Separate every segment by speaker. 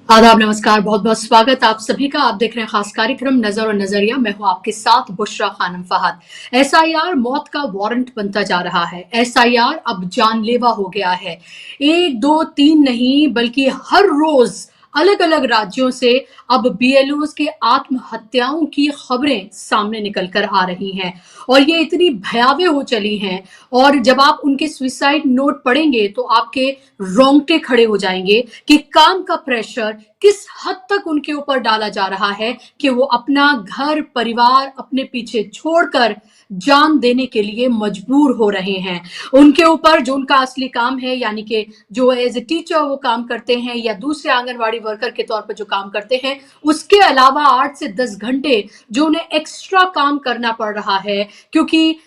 Speaker 1: आदाब, नमस्कार, बहुत बहुत स्वागत आप सभी का। आप देख रहे हैं खास कार्यक्रम नजर और नजरिया। मैं हूं आपके साथ बुशरा खानम फहद। एसआईआर मौत का वारंट बनता जा रहा है। एसआईआर अब जानलेवा हो गया है। एक दो तीन नहीं बल्कि हर रोज अलग अलग राज्यों से अब बीएलओज के आत्महत्याओं की खबरें सामने निकल कर आ रही हैं और ये इतनी भयावह हो चली हैं। और जब आप उनके सुसाइड नोट पढ़ेंगे तो आपके रोंगटे खड़े हो जाएंगे कि काम का प्रेशर किस हद तक उनके ऊपर डाला जा रहा है कि वो अपना घर परिवार अपने पीछे छोड़कर जान देने के लिए मजबूर हो रहे हैं। उनके ऊपर जो उनका असली काम है, यानी कि जो एज ए टीचर वो काम करते हैं या दूसरे आंगनवाड़ी वर्कर के तौर पर जो काम करते हैं, उसके अलावा 8 से 10 घंटे जो उन्हें एक्स्ट्रा काम करना पड़ रहा है। क्योंकि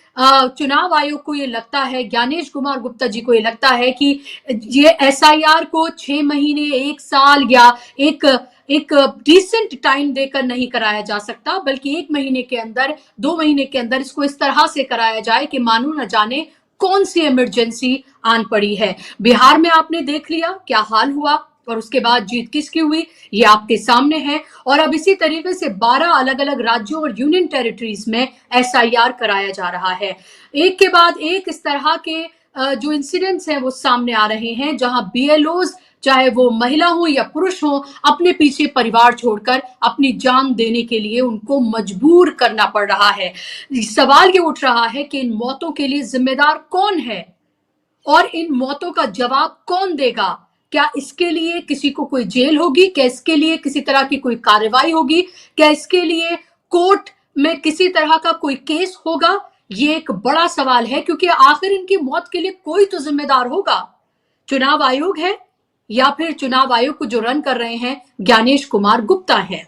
Speaker 1: चुनाव आयोग को ये लगता है, ज्ञानेश कुमार गुप्ता जी को ये लगता है कि ये एसआईआर को 6 महीने, 1 साल या एक एक डिसेंट टाइम देकर नहीं कराया जा सकता, बल्कि 1 महीने के अंदर, 2 महीने के अंदर इसको इस तरह से कराया जाए कि मानो न जाने कौन सी इमरजेंसी आन पड़ी है। बिहार में आपने देख लिया क्या हाल हुआ और उसके बाद जीत किसकी हुई, ये आपके सामने है। और अब इसी तरीके से 12 अलग अलग राज्यों और यूनियन टेरिटरीज में एसआईआर कराया जा रहा है। एक के बाद एक इस तरह के जो इंसिडेंट्स हैं वो सामने आ रहे हैं, जहां बीएलओज, चाहे वो महिला हो या पुरुष हो, अपने पीछे परिवार छोड़कर अपनी जान देने के लिए उनको मजबूर करना पड़ रहा है। सवाल ये उठ रहा है कि इन मौतों के लिए जिम्मेदार कौन है और इन मौतों का जवाब कौन देगा। क्या इसके लिए किसी को कोई जेल होगी? क्या इसके लिए किसी तरह की कोई कार्रवाई होगी? क्या इसके लिए कोर्ट में किसी तरह का कोई केस होगा? ये एक बड़ा सवाल है, क्योंकि आखिर इनकी मौत के लिए कोई तो जिम्मेदार होगा। चुनाव आयोग है या फिर चुनाव आयोग को जो रन कर रहे हैं ज्ञानेश कुमार गुप्ता है।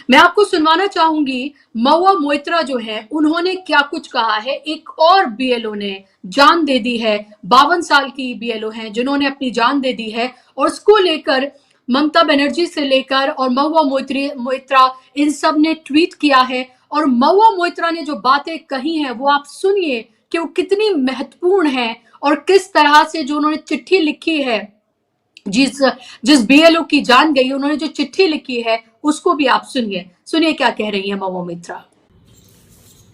Speaker 1: मैं आपको सुनवाना चाहूंगी महुआ मोइत्रा जो है उन्होंने क्या कुछ कहा है। एक और बीएलओ ने जान दे दी है, 52 साल की बीएलओ हैं जिन्होंने अपनी जान दे दी है, और उसको लेकर ममता बनर्जी से लेकर और महुआ मोइत्रा इन सब ने ट्वीट किया है। और महुआ मोइत्रा ने जो बातें कही हैं वो आप सुनिए कि वो कितनी महत्वपूर्ण है और किस तरह से जो उन्होंने चिट्ठी लिखी है, जिस जिस बीएलओ की जान गई, उन्होंने जो चिट्ठी लिखी है उसको भी आप सुनिए क्या कह रही है Mahua Moitra.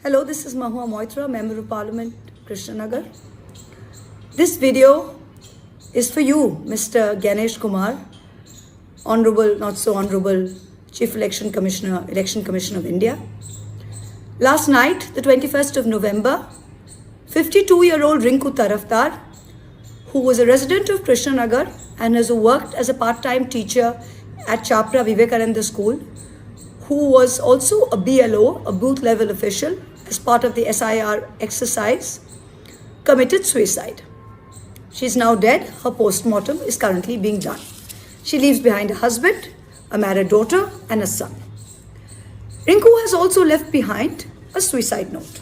Speaker 2: Hello, this is Mahua Moitra, Member of Parliament, Krishnanagar. This video is for you, Mr. Ganesh Kumar, Honorable, not so Honorable, Chief Election Commissioner of India. Last night, the 21st of November, 52-year-old Rinku Taraftar, who was a resident of Krishnanagar and has worked as a part-time teacher at Chapra Vivekananda School, who was also a BLO, a booth level official, as part of the SIR exercise, committed suicide. She is now dead. Her post-mortem is currently being done. She leaves behind a husband, a married daughter, and a son. Rinku has also left behind a suicide note.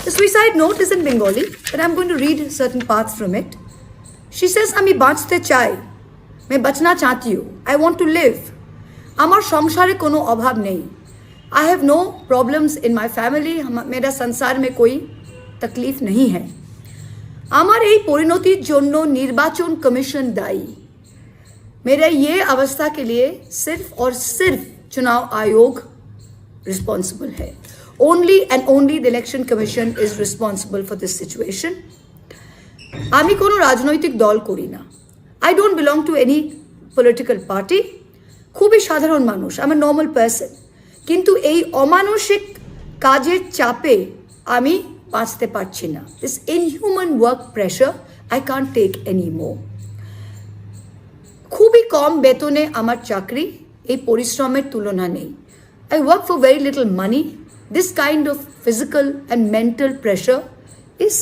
Speaker 2: The suicide note is in Bengali, but I'm going to read certain parts from it. She says, "Ami bachte chai, main bachna chahti hu. I want to live. আমার সংসারে কোনো অভাব নেই। I have no problems in my family. मेरा संसार में कोई तकलीफ नहीं है। আমার এই পরিণতির জন্য নির্বাচন কমিশন দায়ী। मेरे ये अवस्था के लिए सिर्फ और सिर्फ चुनाव आयोग responsible है। Only and only the election commission is responsible for this situation. আমি কোনো রাজনৈতিক দল করি না। I don't belong to any political party. খুবই সাধারণ মানুষ, আমি নর্মাল পারসন, কিন্তু এই অমানসিক কাজের চাপে আমি বাঁচতে পারছি না। This inhuman work pressure I can't take any more. খুবই কম বেতনে আমার চাকরি, এই পরিশ্রমের তুলনা নেই। I work for very little money. This kind of physical and mental pressure is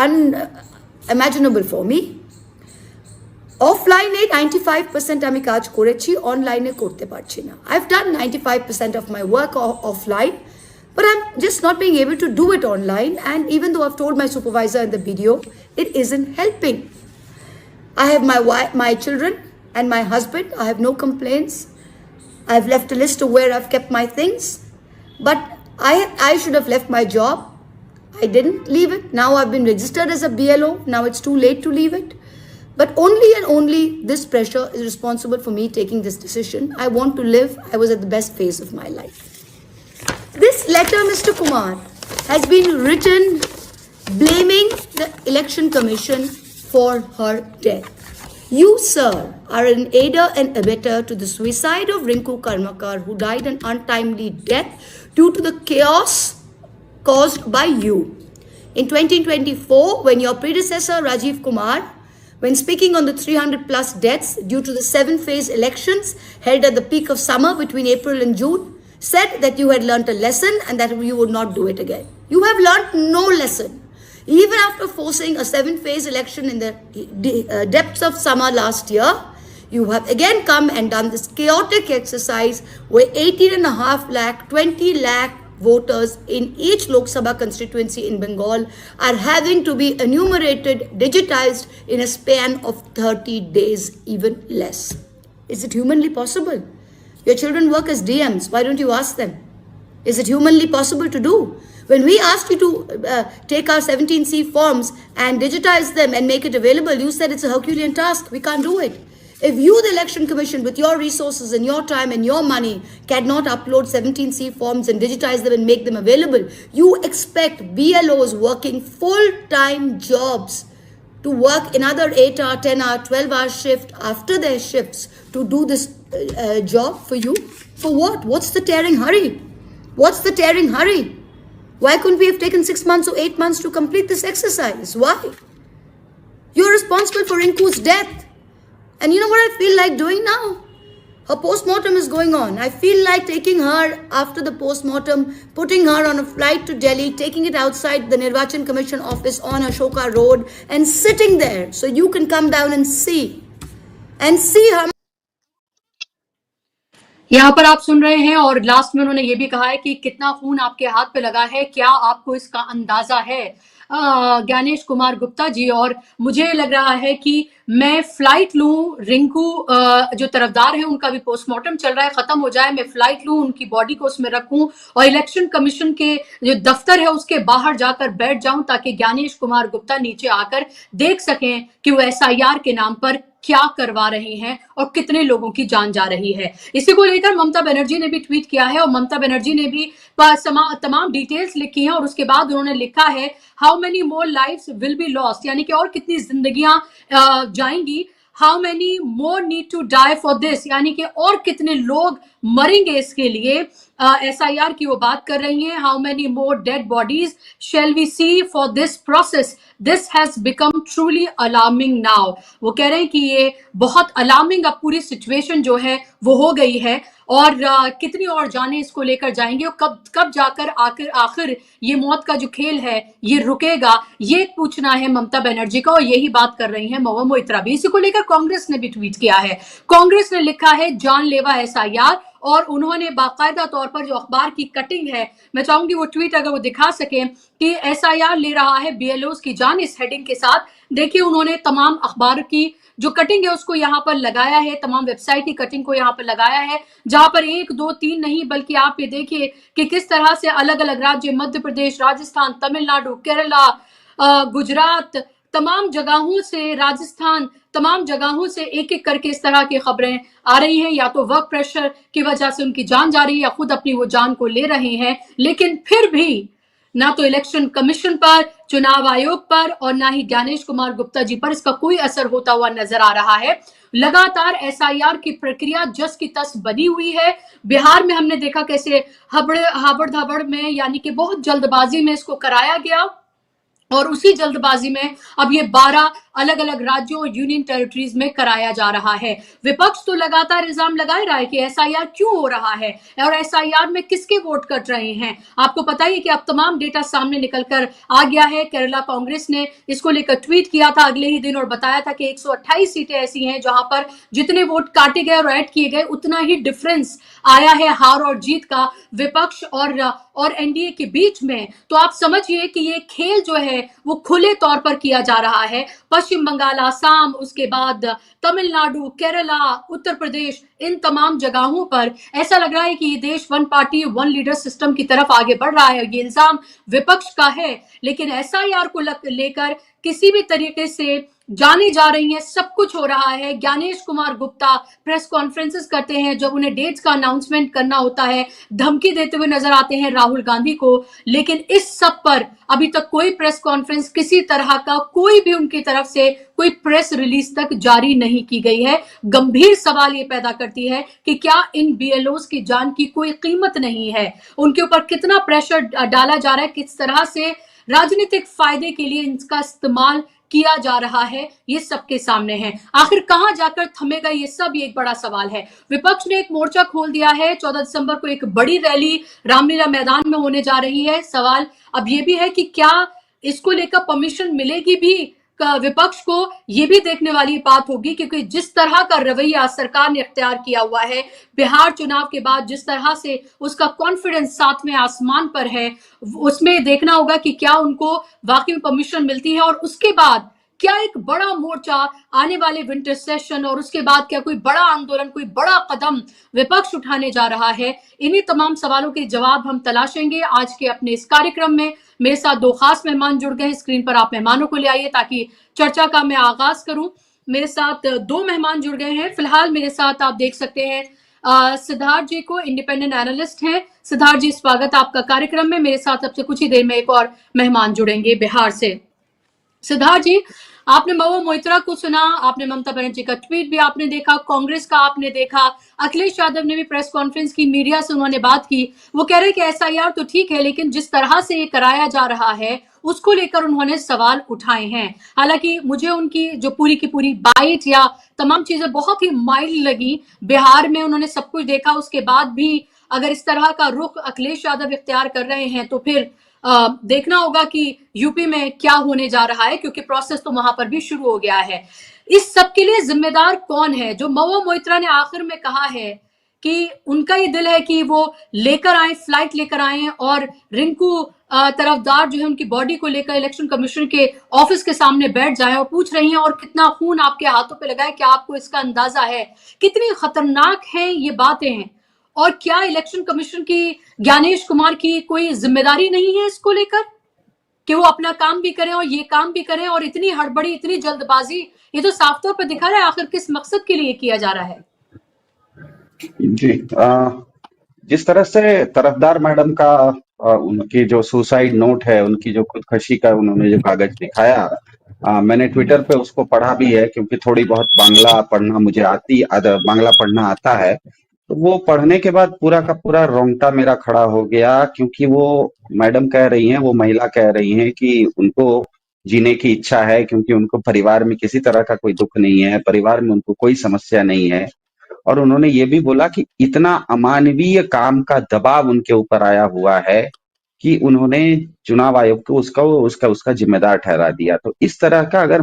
Speaker 2: unimaginable for me. অফলাইনে 95% আমি কাজ করেছি, অনলাইনে করতে পারছি না। I've done 95% of my work offline, but I'm just not being able to do it online, and even though I've told my supervisor in the video, it isn't helping. I have my children and my husband. I have no complaints. I've left a list of where I've kept my things, but I should have left my job. I didn't leave it. Now I've been registered as a BLO. Now it's too late to leave it. But only and only this pressure is responsible for me taking this decision. I want to live. I was at the best phase of my life. This letter, Mr. Kumar, has been written blaming the Election Commission for her death. You, sir, are an aider and abettor to the suicide of Rinku Karmakar, who died an untimely death due to the chaos caused by you. In 2024, when your predecessor Rajiv Kumar, when speaking on the 300 plus deaths due to the 7-phase elections held at the peak of summer between April and June, said that you had learnt a lesson and that you would not do it again. You have learnt no lesson. Even after forcing a 7-phase election in the depths of summer last year, you have again come and done this chaotic exercise where 18.5 lakh, 20 lakh voters in each Lok Sabha constituency in Bengal are having to be enumerated, digitized in a span of 30 days, even less. Is it humanly possible? Your children work as DMs. Why don't you ask them? Is it humanly possible to do? When we asked you to take our 17C forms and digitize them and make it available, you said it's a Herculean task. We can't do it. If you, the Election Commission, with your resources and your time and your money, cannot upload 17C forms and digitize them and make them available, you expect BLOs working full-time jobs to work another 8-hour, 10-hour, 12-hour shift after their shifts to do this job for you? For what? What's the tearing hurry? What's the tearing hurry? Why couldn't we have taken 6 months or 8 months to complete this exercise? Why? You're responsible for Rinku's death. And you know what I feel like doing now? Her post-mortem is going on. I feel like taking her after the post-mortem, putting her on a flight to Delhi, taking it outside the Nirvachan Commission office on Ashoka Road and sitting there so you can come down and see her.
Speaker 1: यहाँ पर आप सुन रहे हैं और last में उन्होंने ये भी कहा है कि कितना खून आपके हाथ पे लगा है, क्या आपको इसका अंदाजा है? ज्ञानेश कुमार गुप्ता जी, और मुझे लग रहा है कि मैं फ्लाइट लूं, रिंकू जो तरफदार है उनका भी पोस्टमार्टम चल रहा है, खत्म हो जाए, मैं फ्लाइट लूं, उनकी बॉडी को उसमें रखूं और इलेक्शन कमीशन के जो दफ्तर है उसके बाहर जाकर बैठ जाऊं ताकि ज्ञानेश कुमार गुप्ता नीचे आकर देख सकें कि वो SIR के नाम पर क्या करवा रहे हैं और कितने लोगों की जान जा रही है। इसी को लेकर ममता बनर्जी ने भी ट्वीट किया है और ममता बनर्जी ने भी तमाम डिटेल्स लिखी हैं और उसके बाद उन्होंने लिखा है how many more lives will be lost, यानी कि और कितनी जिंदगियां जाएंगी, how many more need to die for this, यानी कि और कितने लोग मरेंगे इसके लिए। SIR की वो बात कर रही हैं, how many more dead bodies shall we see for this process, this has become truly alarming now. वो कह रहे हैं कि ये बहुत अलार्मिंग अब पूरी सिचुएशन जो है वो हो गई है और कितनी और जाने इसको लेकर जाएंगे और कब जाकर आखिर ये मौत का जो खेल है ये रुकेगा, ये पूछना है ममता बनर्जी का और यही बात कर रही है महुआ मोइत्रा भी। इसी को लेकर कांग्रेस ने भी ट्वीट किया है। कांग्रेस ने लिखा है जानलेवा SIR और उन्होंने बाकायदा तौर पर जो अखबार की कटिंग है, मैं चाहूंगी वो ट्वीट अगर वो दिखा सके कि SIR ले रहा है BLOs की जान, इस हेडिंग के साथ देखिए उन्होंने तमाम अखबार की जो कटिंग है उसको यहाँ पर लगाया है, तमाम वेबसाइट की कटिंग को यहाँ पर लगाया है, जहां पर 1, 2, 3 नहीं बल्कि आप ये देखिए कि किस तरह से अलग अलग राज्य, मध्य प्रदेश, राजस्थान, तमिलनाडु, केरला, गुजरात, तमाम जगहों से, राजस्थान, तमाम जगहों से एक एक करके इस तरह की खबरें आ रही हैं। या तो वर्क प्रेशर की वजह से उनकी जान जा रही है या खुद अपनी वो जान को ले रहे हैं, लेकिन फिर भी ना तो इलेक्शन कमीशन पर, चुनाव आयोग पर और ना ही ज्ञानेश कुमार गुप्ता जी पर इसका कोई असर होता हुआ नजर आ रहा है। लगातार SIR की प्रक्रिया जस की तस बनी हुई है। बिहार में हमने देखा कैसे हाबड़ धाबड़ में, यानी कि बहुत जल्दबाजी में इसको कराया गया और उसी जल्दबाजी में अब ये 12 अलग अलग राज्यों और यूनियन टेरिटरीज में कराया जा रहा है। विपक्ष तो लगातार इल्जाम लगा रहा है कि SIR क्यों हो रहा है और SIR में किसके वोट कट रहे हैं। आपको पता ही है कि अब तमाम डेटा सामने निकलकर आ गया है। केरला कांग्रेस ने इसको लेकर ट्वीट किया था अगले ही दिन और बताया था कि 128 सीटें ऐसी हैं जहां पर जितने वोट काटे गए और ऐड किए गए उतना ही डिफरेंस आया है हार और जीत का विपक्ष और NDA के बीच में। तो आप समझिए कि ये खेल जो है वो खुले तौर पर किया जा रहा है। पश्चिम बंगाल, आसाम, उसके बाद तमिलनाडु, केरला, उत्तर प्रदेश, इन तमाम जगहों पर ऐसा लग रहा है कि ये देश one party one leader system की तरफ आगे बढ़ रहा है। ये इल्जाम विपक्ष का है, लेकिन SIR को लेकर किसी भी तरीके से जाने जा रही हैं, सब कुछ हो रहा है। ज्ञानेश कुमार गुप्ता प्रेस कॉन्फ्रेंसेस करते हैं, जब उन्हें डेट्स का अनाउंसमेंट करना होता है धमकी देते हुए नजर आते हैं राहुल गांधी को। लेकिन इस सब पर अभी तक कोई प्रेस कॉन्फ्रेंस किसी तरह का कोई भी उनकी तरफ से कोई प्रेस रिलीज तक जारी नहीं की गई है। गंभीर सवाल ये पैदा करती है कि क्या इन बीएलओस की जान की कोई कीमत नहीं है, उनके ऊपर कितना प्रेशर डाला जा रहा है, किस तरह से राजनीतिक फायदे के लिए इनका इस्तेमाल किया जा रहा है, ये सबके सामने है। आखिर कहां जाकर थमेगा ये सब, ये एक बड़ा सवाल है। विपक्ष ने एक मोर्चा खोल दिया है, 14 दिसंबर को एक बड़ी रैली रामलीला मैदान में होने जा रही है। सवाल अब ये भी है कि क्या इसको लेकर परमिशन मिलेगी भी विपक्ष को, ये भी देखने वाली बात होगी, क्योंकि जिस तरह का रवैया सरकार ने अख्तियार किया हुआ है बिहार चुनाव के बाद, जिस तरह से उसका कॉन्फिडेंस सातवें आसमान पर है, उसमें देखना होगा कि क्या उनको वाकई में परमिशन मिलती है, और उसके बाद क्या एक बड़ा मोर्चा आने वाले विंटर सेशन और उसके बाद क्या कोई बड़ा आंदोलन, कोई बड़ा कदम विपक्ष उठाने जा रहा है। इन्हीं तमाम सवालों के जवाब हम तलाशेंगे आज के अपने इस कार्यक्रम में। मेरे साथ दो खास मेहमान जुड़ गए हैं, स्क्रीन पर आप मेहमानों को ले आइए ताकि चर्चा का मैं आगाज करूं। मेरे साथ दो मेहमान जुड़ गए हैं। फिलहाल मेरे साथ आप देख सकते हैं सिद्धार्थ जी को, इंडिपेंडेंट एनालिस्ट हैं। सिद्धार्थ जी, स्वागत आपका कार्यक्रम में। मेरे साथ अब से कुछ ही देर में एक और मेहमान जुड़ेंगे बिहार से। सिद्धार्थ जी, आपने महुआ मोइत्रा को सुना, आपने ममता बनर्जी का ट्वीट भी आपने देखा, कांग्रेस का आपने देखा, अखिलेश यादव ने भी प्रेस कॉन्फ्रेंस की, मीडिया से उन्होंने बात की। वो कह रहे कि एसआईआर तो ठीक है, लेकिन जिस तरह से ये कराया जा रहा है उसको लेकर उन्होंने सवाल उठाए हैं। हालांकि मुझे उनकी जो पूरी की पूरी बाइट या तमाम चीजें बहुत ही माइल्ड लगी। बिहार में उन्होंने सब कुछ देखा, उसके बाद भी अगर इस तरह का रुख अखिलेश यादव इख्तियार कर रहे हैं तो फिर देखना होगा कि यूपी में क्या होने जा रहा है, क्योंकि प्रोसेस तो वहां पर भी शुरू हो गया है। इस सब के लिए जिम्मेदार कौन है? जो महुआ मोइत्रा ने आखिर में कहा है कि उनका ये दिल है कि वो लेकर आए, फ्लाइट लेकर आए और रिंकू तरफदार जो है उनकी बॉडी को लेकर इलेक्शन कमीशन के ऑफिस के सामने बैठ जाए और पूछ रही हैं और कितना खून आपके हाथों पे लगा है, क्या आपको इसका अंदाजा है? कितनी खतरनाक है ये बातें हैं। और क्या इलेक्शन कमीशन की, ज्ञानेश कुमार की कोई जिम्मेदारी नहीं है इसको लेकर कि वो अपना काम भी करें और ये काम भी करें? और इतनी हड़बड़ी, इतनी जल्दबाजी, ये तो साफ तौर पर दिखा रहा है आखिर किस मकसद के लिए किया जा रहा है।
Speaker 3: जी, जिस तरह से तरफदार मैडम का उनकी जो सुसाइड नोट है, उनकी जो खुदकशी का उन्होंने जो कागज दिखाया, मैंने ट्विटर पे उसको पढ़ा भी है, क्योंकि थोड़ी बहुत बांग्ला पढ़ना मुझे बांग्ला पढ़ना आता है। तो वो पढ़ने के बाद पूरा का पूरा रोंगटा मेरा खड़ा हो गया, क्योंकि वो मैडम कह रही हैं, वो महिला कह रही हैं कि उनको जीने की इच्छा है, क्योंकि उनको परिवार में किसी तरह का कोई दुख नहीं है, परिवार में उनको कोई समस्या नहीं है। और उन्होंने ये भी बोला कि इतना अमानवीय काम का दबाव उनके ऊपर आया हुआ है कि उन्होंने चुनाव आयोग को उसका जिम्मेदार ठहरा दिया। तो इस तरह का अगर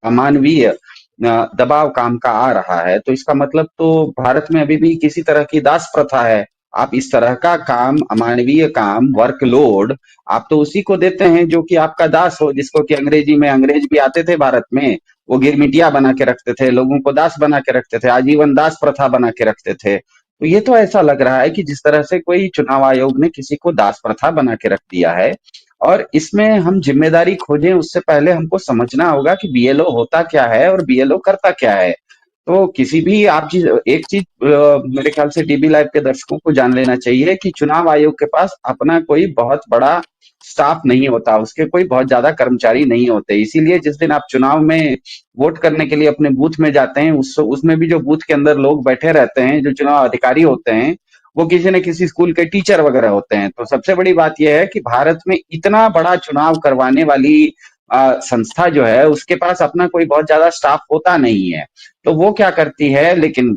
Speaker 3: अमानवीय दबाव काम का आ रहा है, तो इसका मतलब तो भारत में अभी भी किसी तरह की दास प्रथा है। आप इस तरह का काम, अमानवीय काम, वर्कलोड, आप तो उसी को देते हैं जो कि आपका दास हो, जिसको कि अंग्रेजी में, अंग्रेज भी आते थे भारत में, वो गिरमिटिया बना के रखते थे, लोगों को दास बना के रखते थे, आजीवन दास प्रथा बना के रखते थे। तो ये तो ऐसा लग रहा है कि जिस तरह से कोई चुनाव आयोग ने किसी को दास प्रथा बना के रख दिया है। और इसमें हम जिम्मेदारी खोजें उससे पहले हमको समझना होगा कि बीएलओ होता क्या है और बीएलओ करता क्या है। तो किसी भी एक चीज मेरे ख्याल से डीबी लाइव के दर्शकों को जान लेना चाहिए कि चुनाव आयोग के पास अपना कोई बहुत बड़ा स्टाफ नहीं होता, उसके कोई बहुत ज्यादा कर्मचारी नहीं होते। इसीलिए जिस दिन आप चुनाव में वोट करने के लिए अपने बूथ में जाते हैं, उसमें भी जो बूथ के अंदर लोग बैठे रहते हैं, जो चुनाव अधिकारी होते हैं, वो किसी न किसी स्कूल के टीचर वगैरह होते हैं। तो सबसे बड़ी बात यह है कि भारत में इतना बड़ा चुनाव करवाने वाली संस्था जो है, उसके पास अपना कोई बहुत ज्यादा स्टाफ होता नहीं है। तो वो क्या करती है, लेकिन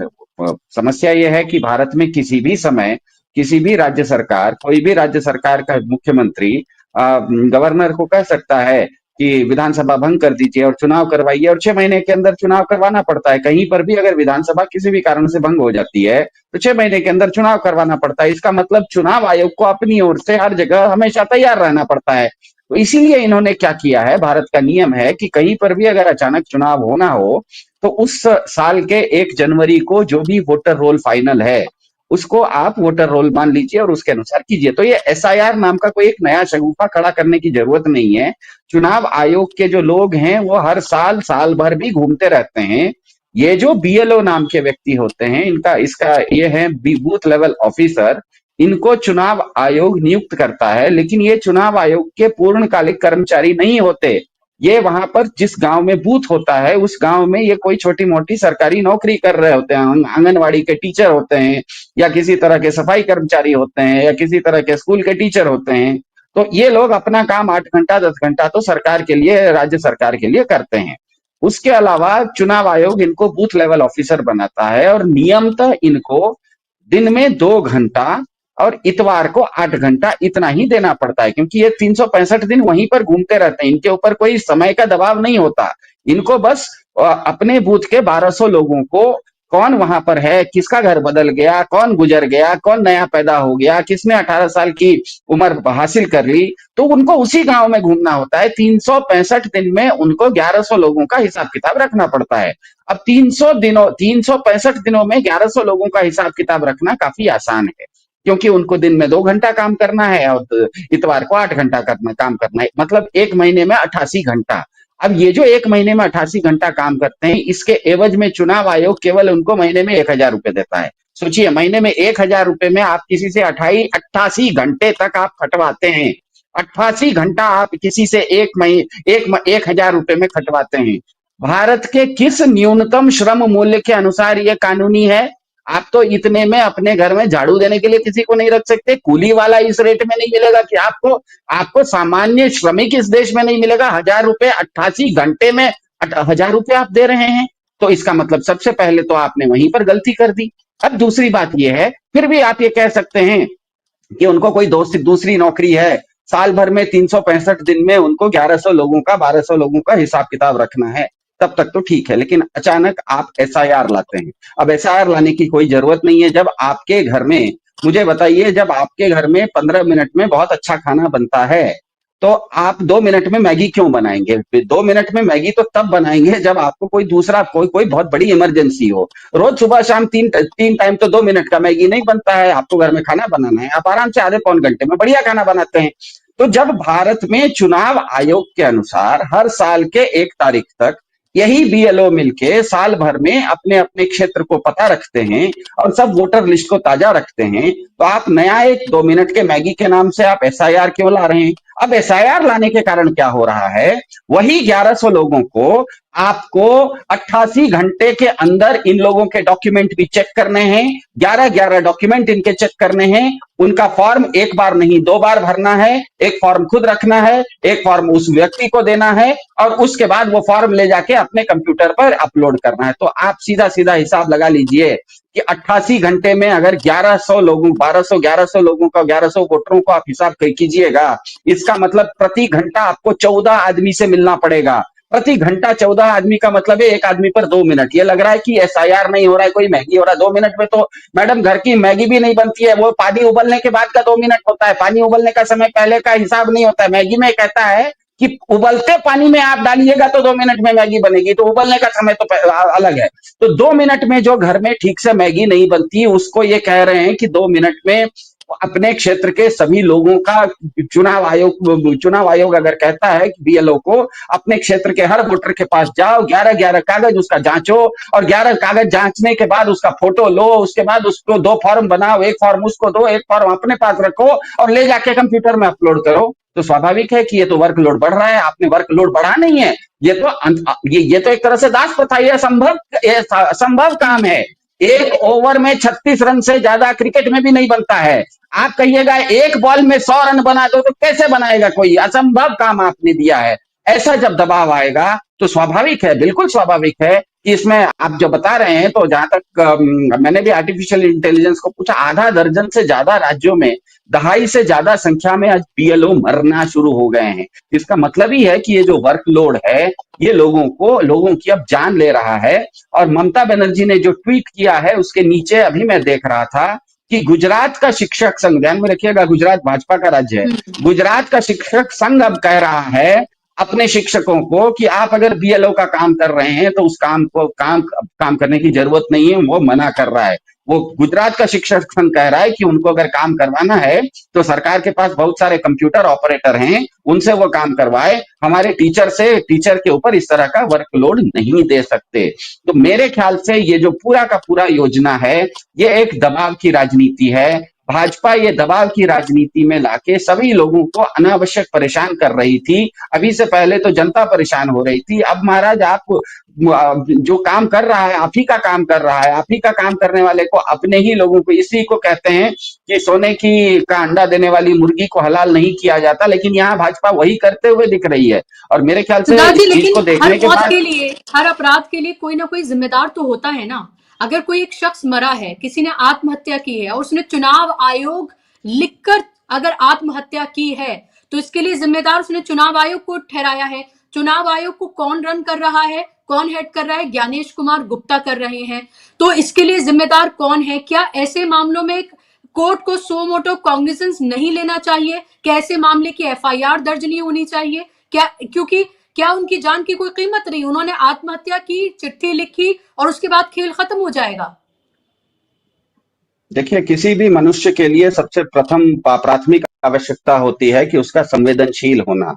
Speaker 3: समस्या ये है कि भारत में किसी भी समय किसी भी राज्य सरकार, कोई भी राज्य सरकार का मुख्यमंत्री गवर्नर को कह सकता है कि विधानसभा भंग कर दीजिए और चुनाव करवाइए, और 6 महीने के अंदर चुनाव करवाना पड़ता है। कहीं पर भी अगर विधानसभा किसी भी कारण से भंग हो जाती है तो 6 महीने के अंदर चुनाव करवाना पड़ता है। इसका मतलब चुनाव आयोग को अपनी ओर से हर जगह हमेशा तैयार रहना पड़ता है। तो इसीलिए इन्होंने क्या किया है, भारत का नियम है कि कहीं पर भी अगर अचानक चुनाव होना हो तो उस साल के 1 जनवरी को जो भी वोटर रोल फाइनल है उसको आप वोटर रोल मान लीजिए और उसके अनुसार कीजिए। तो ये एसआईआर नाम का कोई एक नया शगुफा खड़ा करने की जरूरत नहीं है। चुनाव आयोग के जो लोग हैं वो हर साल भर भी घूमते रहते हैं। ये जो बीएलओ नाम के व्यक्ति होते हैं, इनका इसका ये है बूथ लेवल ऑफिसर, इनको चुनाव आयोग नियुक्त करता है, लेकिन ये चुनाव आयोग के पूर्णकालिक कर्मचारी नहीं होते। ये वहां पर जिस गांव में बूथ होता है उस गांव में ये कोई छोटी मोटी सरकारी नौकरी कर रहे होते हैं, आंगनवाड़ी के टीचर होते हैं या किसी तरह के सफाई कर्मचारी होते हैं या किसी तरह के स्कूल के टीचर होते हैं। तो ये लोग अपना काम 8 घंटा 10 घंटा तो सरकार के लिए, राज्य सरकार के लिए करते हैं। उसके अलावा चुनाव आयोग इनको बूथ लेवल ऑफिसर बनाता है और नियमतः इनको दिन में 2 घंटा और इतवार को 8 घंटा इतना ही देना पड़ता है, क्योंकि ये 365 दिन वहीं पर घूमते रहते हैं। इनके ऊपर कोई समय का दबाव नहीं होता। इनको बस अपने बूथ के 1200 लोगों को, कौन वहां पर है, किसका घर बदल गया, कौन गुजर गया, कौन नया पैदा हो गया, किसने 18 साल की उम्र हासिल कर ली, तो उनको उसी गांव में घूमना होता है। 365 दिन में उनको 1100 लोगों का हिसाब किताब रखना पड़ता है। अब 365 दिनों में 1100 लोगों का हिसाब किताब रखना काफी आसान है, क्योंकि उनको दिन में 2 घंटा काम करना है और इतवार को 8 घंटा काम करना है, मतलब एक महीने में 88 घंटा। अब ये जो एक महीने में 88 घंटा काम करते हैं, इसके एवज में चुनाव आयोग केवल उनको महीने में 1000 रुपए देता है। सोचिए, महीने में 1000 रुपए में आप किसी से 88 घंटे तक आप खटवाते हैं। 88 घंटा आप किसी से 1000 रुपए में खटवाते हैं। भारत के किस न्यूनतम श्रम मूल्य के अनुसार ये कानूनी है? आप तो इतने में अपने घर में झाड़ू देने के लिए किसी को नहीं रख सकते। कूली वाला इस रेट में नहीं मिलेगा कि आपको सामान्य श्रमिक इस देश में नहीं मिलेगा। 1000 रुपए 88 घंटे में 1000 रुपए आप दे रहे हैं, तो इसका मतलब सबसे पहले तो आपने वहीं पर गलती कर दी। अब दूसरी बात यह है, फिर भी आप ये कह सकते हैं कि उनको कोई दूसरी नौकरी है, साल भर में 365 दिन में उनको 1100 लोगों का 1200 लोगों का हिसाब किताब रखना है, तब तक तो ठीक है। लेकिन अचानक आप एसआईआर लाते हैं। अब एसआईआर लाने की कोई जरूरत नहीं है। जब आपके घर में, मुझे बताइए, जब आपके घर में 15 मिनट में बहुत अच्छा खाना बनता है, तो आप 2 मिनट में मैगी क्यों बनाएंगे? 2 मिनट में मैगी तो तब बनाएंगे जब आपको कोई बहुत बड़ी इमरजेंसी हो। रोज सुबह शाम तीन टाइम तो 2 मिनट का मैगी नहीं बनता है। आपको घर में खाना बनाना है, आप आराम से आधे पौन घंटे में बढ़िया खाना बनाते हैं। तो जब भारत में चुनाव आयोग के अनुसार हर साल के 1 तारीख तक यही बीएलओ मिलके साल भर में अपने अपने क्षेत्र को पता रखते हैं और सब वोटर लिस्ट को ताजा रखते हैं, तो आप नया एक 2 मिनट के मैगी के नाम से आप एसआईआर क्यों ला रहे हैं? अब एसआईआर लाने के कारण क्या हो रहा है, वही 1100 लोगों को आपको 88 घंटे के अंदर इन लोगों के डॉक्यूमेंट भी चेक करने हैं। 11 डॉक्यूमेंट इनके चेक करने हैं। उनका फॉर्म 1 बार नहीं 2 बार भरना है। एक फॉर्म खुद रखना है, एक फॉर्म उस व्यक्ति को देना है और उसके बाद वो फॉर्म ले जाके अपने कंप्यूटर पर अपलोड करना है। तो आप सीधा सीधा हिसाब लगा लीजिए कि 88 घंटे में अगर 1100 लोगों 1100 लोगों का 1100 वोटरों को आप हिसाब कीजिएगा, इसका मतलब प्रति घंटा आपको 14 आदमी से मिलना पड़ेगा। प्रति घंटा 14 आदमी का मतलब है एक आदमी पर 2 मिनट। ये लग रहा है कि एसआईआर नहीं हो रहा है, कोई मैगी हो रहा है। 2 मिनट में तो मैडम घर की मैगी भी नहीं बनती है, वो पानी उबलने के बाद का 2 मिनट होता है। पानी उबलने का समय पहले का हिसाब नहीं होता है। मैगी में कहता है कि उबलते पानी में आप डालिएगा तो 2 मिनट में मैगी बनेगी, तो उबलने का समय तो अलग है। तो 2 मिनट में जो घर में ठीक से मैगी नहीं बनती, उसको ये कह रहे हैं कि 2 मिनट में अपने क्षेत्र के सभी लोगों का चुनाव आयोग अगर कहता है कि बीएलओ को अपने क्षेत्र के हर वोटर के पास जाओ, 11 कागज उसका जांचो और 11 कागज जांचने के बाद उसका फोटो लो, उसके बाद उसको 2 फॉर्म बनाओ, एक फॉर्म उसको दो, एक फॉर्म अपने पास रखो और ले जाके कंप्यूटर में अपलोड करो, तो स्वाभाविक है कि ये तो वर्कलोड बढ़ रहा है। आपने वर्कलोड बढ़ा नहीं है, ये तो एक तरह से दास प्रथा, ये असंभव काम है। एक ओवर में 36 रन से ज्यादा क्रिकेट में भी नहीं बनता है। आप कहिएगा एक बॉल में 100 रन बना दो, तो कैसे बनाएगा कोई? असंभव काम आपने दिया है। ऐसा जब दबाव आएगा तो स्वाभाविक है, बिल्कुल स्वाभाविक है कि इसमें आप जो बता रहे हैं, तो जहां तक मैंने भी आर्टिफिशियल इंटेलिजेंस को पूछा, आधा दर्जन से ज्यादा राज्यों में 2.5 से ज्यादा संख्या में आज बीएलओ मरना शुरू हो गए हैं। इसका मतलब ही है कि ये जो वर्कलोड है ये लोगों की अब जान ले रहा है। और ममता बनर्जी ने जो ट्वीट किया है उसके नीचे अभी मैं देख रहा था कि गुजरात का शिक्षक संघ, ध्यान में रखिएगा गुजरात भाजपा का राज्य है, गुजरात का शिक्षक संघ अब कह रहा है अपने शिक्षकों को कि आप अगर बीएलओ का काम कर रहे हैं तो उस काम को काम करने की जरूरत नहीं है, वो मना कर रहा है। वो गुजरात का शिक्षक संघ कह रहा है कि उनको अगर काम करवाना है तो सरकार के पास बहुत सारे कंप्यूटर ऑपरेटर हैं, उनसे वो काम करवाए, हमारे टीचर के ऊपर इस तरह का वर्कलोड नहीं दे सकते। तो मेरे ख्याल से ये जो पूरा का पूरा योजना है, ये एक दबाव की राजनीति है। भाजपा ये दबाव की राजनीति में लाके सभी लोगों को अनावश्यक परेशान कर रही थी। अभी से पहले तो जनता परेशान हो रही थी, अब महाराज आप जो काम कर रहा है, आप ही का काम कर रहा है, आप ही का काम करने वाले को, अपने ही लोगों को, इसी को कहते हैं कि सोने की का अंडा देने वाली मुर्गी को हलाल नहीं किया जाता, लेकिन यहाँ भाजपा वही करते हुए दिख रही है। और मेरे ख्याल से
Speaker 1: सिद्धार्थ जी,
Speaker 3: इस चीज
Speaker 1: लेकिन
Speaker 3: को
Speaker 1: हर
Speaker 3: देखने के
Speaker 1: मौत
Speaker 3: बाद
Speaker 1: के लिए, हर अपराध के लिए कोई ना कोई जिम्मेदार तो होता है ना। अगर कोई एक शख्स मरा है, किसी ने आत्महत्या की है और उसने चुनाव आयोग लिखकर अगर आत्महत्या की है, तो इसके लिए जिम्मेदार उसने चुनाव आयोग को ठहराया है। चुनाव आयोग को कौन रन कर रहा है, कौन हेड कर रहा है? ज्ञानेश कुमार गुप्ता कर रहे हैं। तो इसके लिए जिम्मेदार कौन है? क्या ऐसे मामलों में कोर्ट को सो मोटो कॉग्निजेंस नहीं लेना चाहिए? क्या ऐसे मामले की एफआईआर दर्ज नहीं होनी चाहिए? क्या, क्योंकि क्या उनकी जान की कोई कीमत नहीं? उन्होंने आत्महत्या की, चिट्ठी लिखी और उसके बाद खेल खत्म हो जाएगा।
Speaker 3: देखिए, किसी भी मनुष्य के लिए सबसे प्रथम प्राथमिक आवश्यकता होती है कि उसका संवेदनशील होना।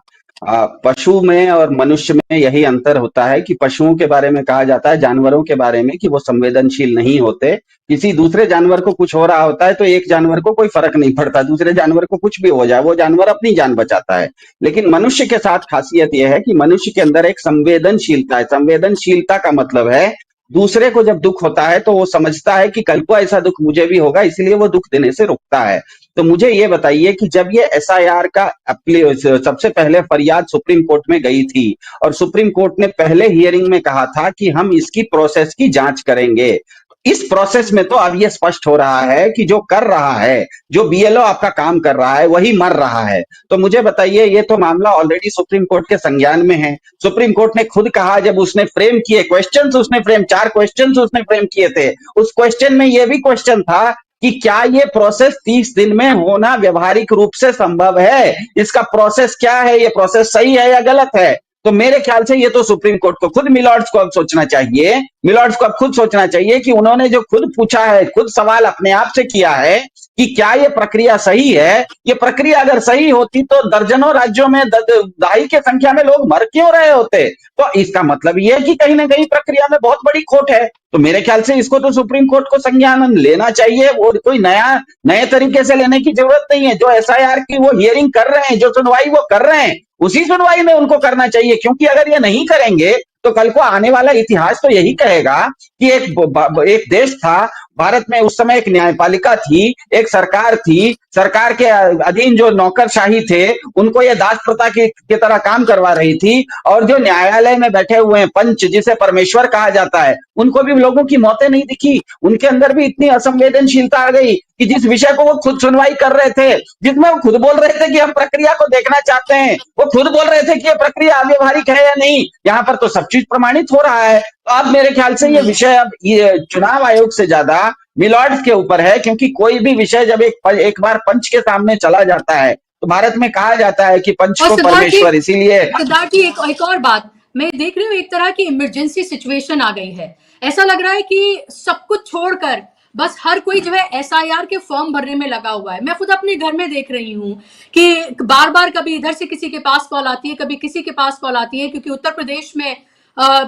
Speaker 3: पशु में और मनुष्य में यही अंतर होता है कि पशुओं के बारे में कहा जाता है, जानवरों के बारे में, कि वो संवेदनशील नहीं होते। किसी दूसरे जानवर को कुछ हो रहा होता है तो एक जानवर को कोई फर्क नहीं पड़ता, दूसरे जानवर को कुछ भी हो जाए, वो जानवर अपनी जान बचाता है। लेकिन मनुष्य के साथ खासियत यह है कि मनुष्य के अंदर एक संवेदनशीलता है। संवेदनशीलता का मतलब है दूसरे को जब दुख होता है तो वो समझता है कि कल को ऐसा दुख मुझे भी होगा, इसलिए वो दुख देने से रुकता है। तो मुझे ये बताइए कि जब ये एसआईआर का सबसे पहले फरियाद सुप्रीम कोर्ट में गई थी और सुप्रीम कोर्ट ने पहले हियरिंग में कहा था कि हम इसकी प्रोसेस की जांच करेंगे, इस प्रोसेस में तो अब ये स्पष्ट हो रहा है कि जो कर रहा है, जो बीएलओ आपका काम कर रहा है, वही मर रहा है। तो मुझे बताइए, ये तो मामला ऑलरेडी सुप्रीम कोर्ट के संज्ञान में है। सुप्रीम कोर्ट ने खुद कहा, जब उसने फ्रेम किए क्वेश्चंस, उसने फ्रेम 4 क्वेश्चंस उसने फ्रेम किए थे, उस क्वेश्चन में ये भी क्वेश्चन था कि क्या ये प्रोसेस 30 दिन में होना व्यवहारिक रूप से संभव है? इसका प्रोसेस क्या है? ये प्रोसेस सही है या गलत है? तो मेरे ख्याल से ये तो सुप्रीम कोर्ट को खुद, मिलॉर्ड्स को अब सोचना चाहिए, मिलॉर्ड्स को अब खुद सोचना चाहिए कि उन्होंने जो खुद पूछा है, खुद सवाल अपने आप से किया है कि क्या ये प्रक्रिया सही है। ये प्रक्रिया अगर सही होती तो दर्जनों राज्यों में दहाई के संख्या में लोग मर क्यों रहे होते? तो इसका मतलब ये है कि कहीं ना कहीं प्रक्रिया में बहुत बड़ी खोट है। तो मेरे ख्याल से इसको तो सुप्रीम कोर्ट को संज्ञान लेना चाहिए, और कोई नए तरीके से लेने की जरूरत नहीं है। जो एसआईआर की वो हियरिंग कर रहे हैं, जो सुनवाई वो कर रहे हैं, उसी सुनवाई में उनको करना चाहिए। क्योंकि अगर ये नहीं करेंगे तो कल को आने वाला इतिहास तो यही कहेगा कि एक देश था, भारत में उस समय एक न्यायपालिका थी, एक सरकार थी, सरकार के अधीन जो नौकरशाही थे उनको ये दास प्रथा की तरह काम करवा रही थी, और जो न्यायालय में बैठे हुए हैं पंच, जिसे परमेश्वर कहा जाता है, उनको भी लोगों की मौतें नहीं दिखी। उनके अंदर भी इतनी असंवेदनशीलता आ गई कि जिस विषय को वो खुद सुनवाई कर रहे थे, जिसमें वो खुद बोल रहे थे कि हम प्रक्रिया को देखना चाहते हैं, वो खुद बोल रहे थे कि ये प्रक्रिया अव्यवहारिक है या नहीं, यहाँ पर तो सब चीज प्रमाणित हो रहा है। तो अब मेरे ख्याल से ये विषय अब ये चुनाव आयोग से ज्यादा मिलॉर्ड्स के ऊपर है, क्योंकि कोई भी विषय जब एक बार पंच के सामने चला जाता है तो भारत में कहा जाता है कि पंच को परमेश्वर, इसीलिए।
Speaker 1: सिद्धार्थ जी, एक और बात मैं देख रही हूँ, एक तरह की इमरजेंसी सिचुएशन आ गई है। ऐसा लग रहा है कि सब कुछ छोड़कर बस हर कोई जो है एसआईआर के फॉर्म भरने में लगा हुआ है। मैं खुद अपने घर में देख रही हूँ कि बार बार कभी इधर से किसी के पास कॉल आती है, कभी किसी के पास कॉल आती है, क्योंकि उत्तर प्रदेश में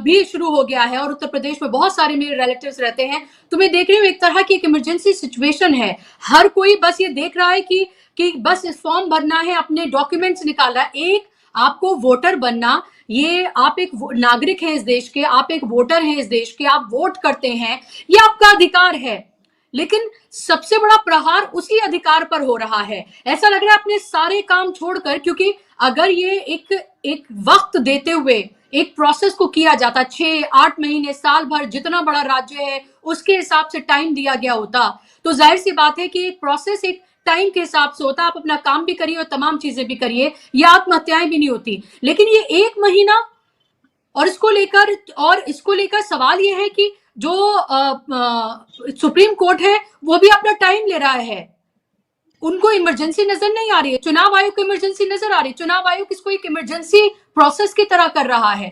Speaker 1: भी शुरू हो गया है और उत्तर प्रदेश में बहुत सारे मेरे रिलेटिव्स रहते हैं। तो मैं देख रही हूँ एक तरह की एक इमरजेंसी सिचुएशन है। हर कोई बस ये देख रहा है कि बस इस फॉर्म भरना है, अपने डॉक्यूमेंट्स निकालना है। एक आपको वोटर बनना, ये आप एक नागरिक हैं इस देश के, आप एक वोटर हैं इस देश के, आप वोट करते हैं, ये आपका अधिकार है। लेकिन सबसे बड़ा प्रहार उसी अधिकार पर हो रहा है। ऐसा लग रहा है अपने सारे काम छोड़कर, क्योंकि अगर ये एक वक्त देते हुए एक प्रोसेस को किया जाता, 6-8 महीने, साल भर, जितना बड़ा राज्य है उसके हिसाब से टाइम दिया गया होता, तो जाहिर सी बात है कि एक प्रोसेस एक टाइम के हिसाब से होता, आप अपना काम भी करिए और तमाम चीजें भी करिए, ये आत्महत्याएं भी नहीं होती। लेकिन ये 1 महीना, और इसको लेकर सवाल ये है कि जो सुप्रीम कोर्ट है वो भी अपना टाइम ले रहा है। उनको इमरजेंसी नजर नहीं आ रही है? चुनाव आयोग को इमरजेंसी नजर आ रही है? चुनाव आयोग इसको एक इमरजेंसी प्रोसेस की तरह कर रहा है।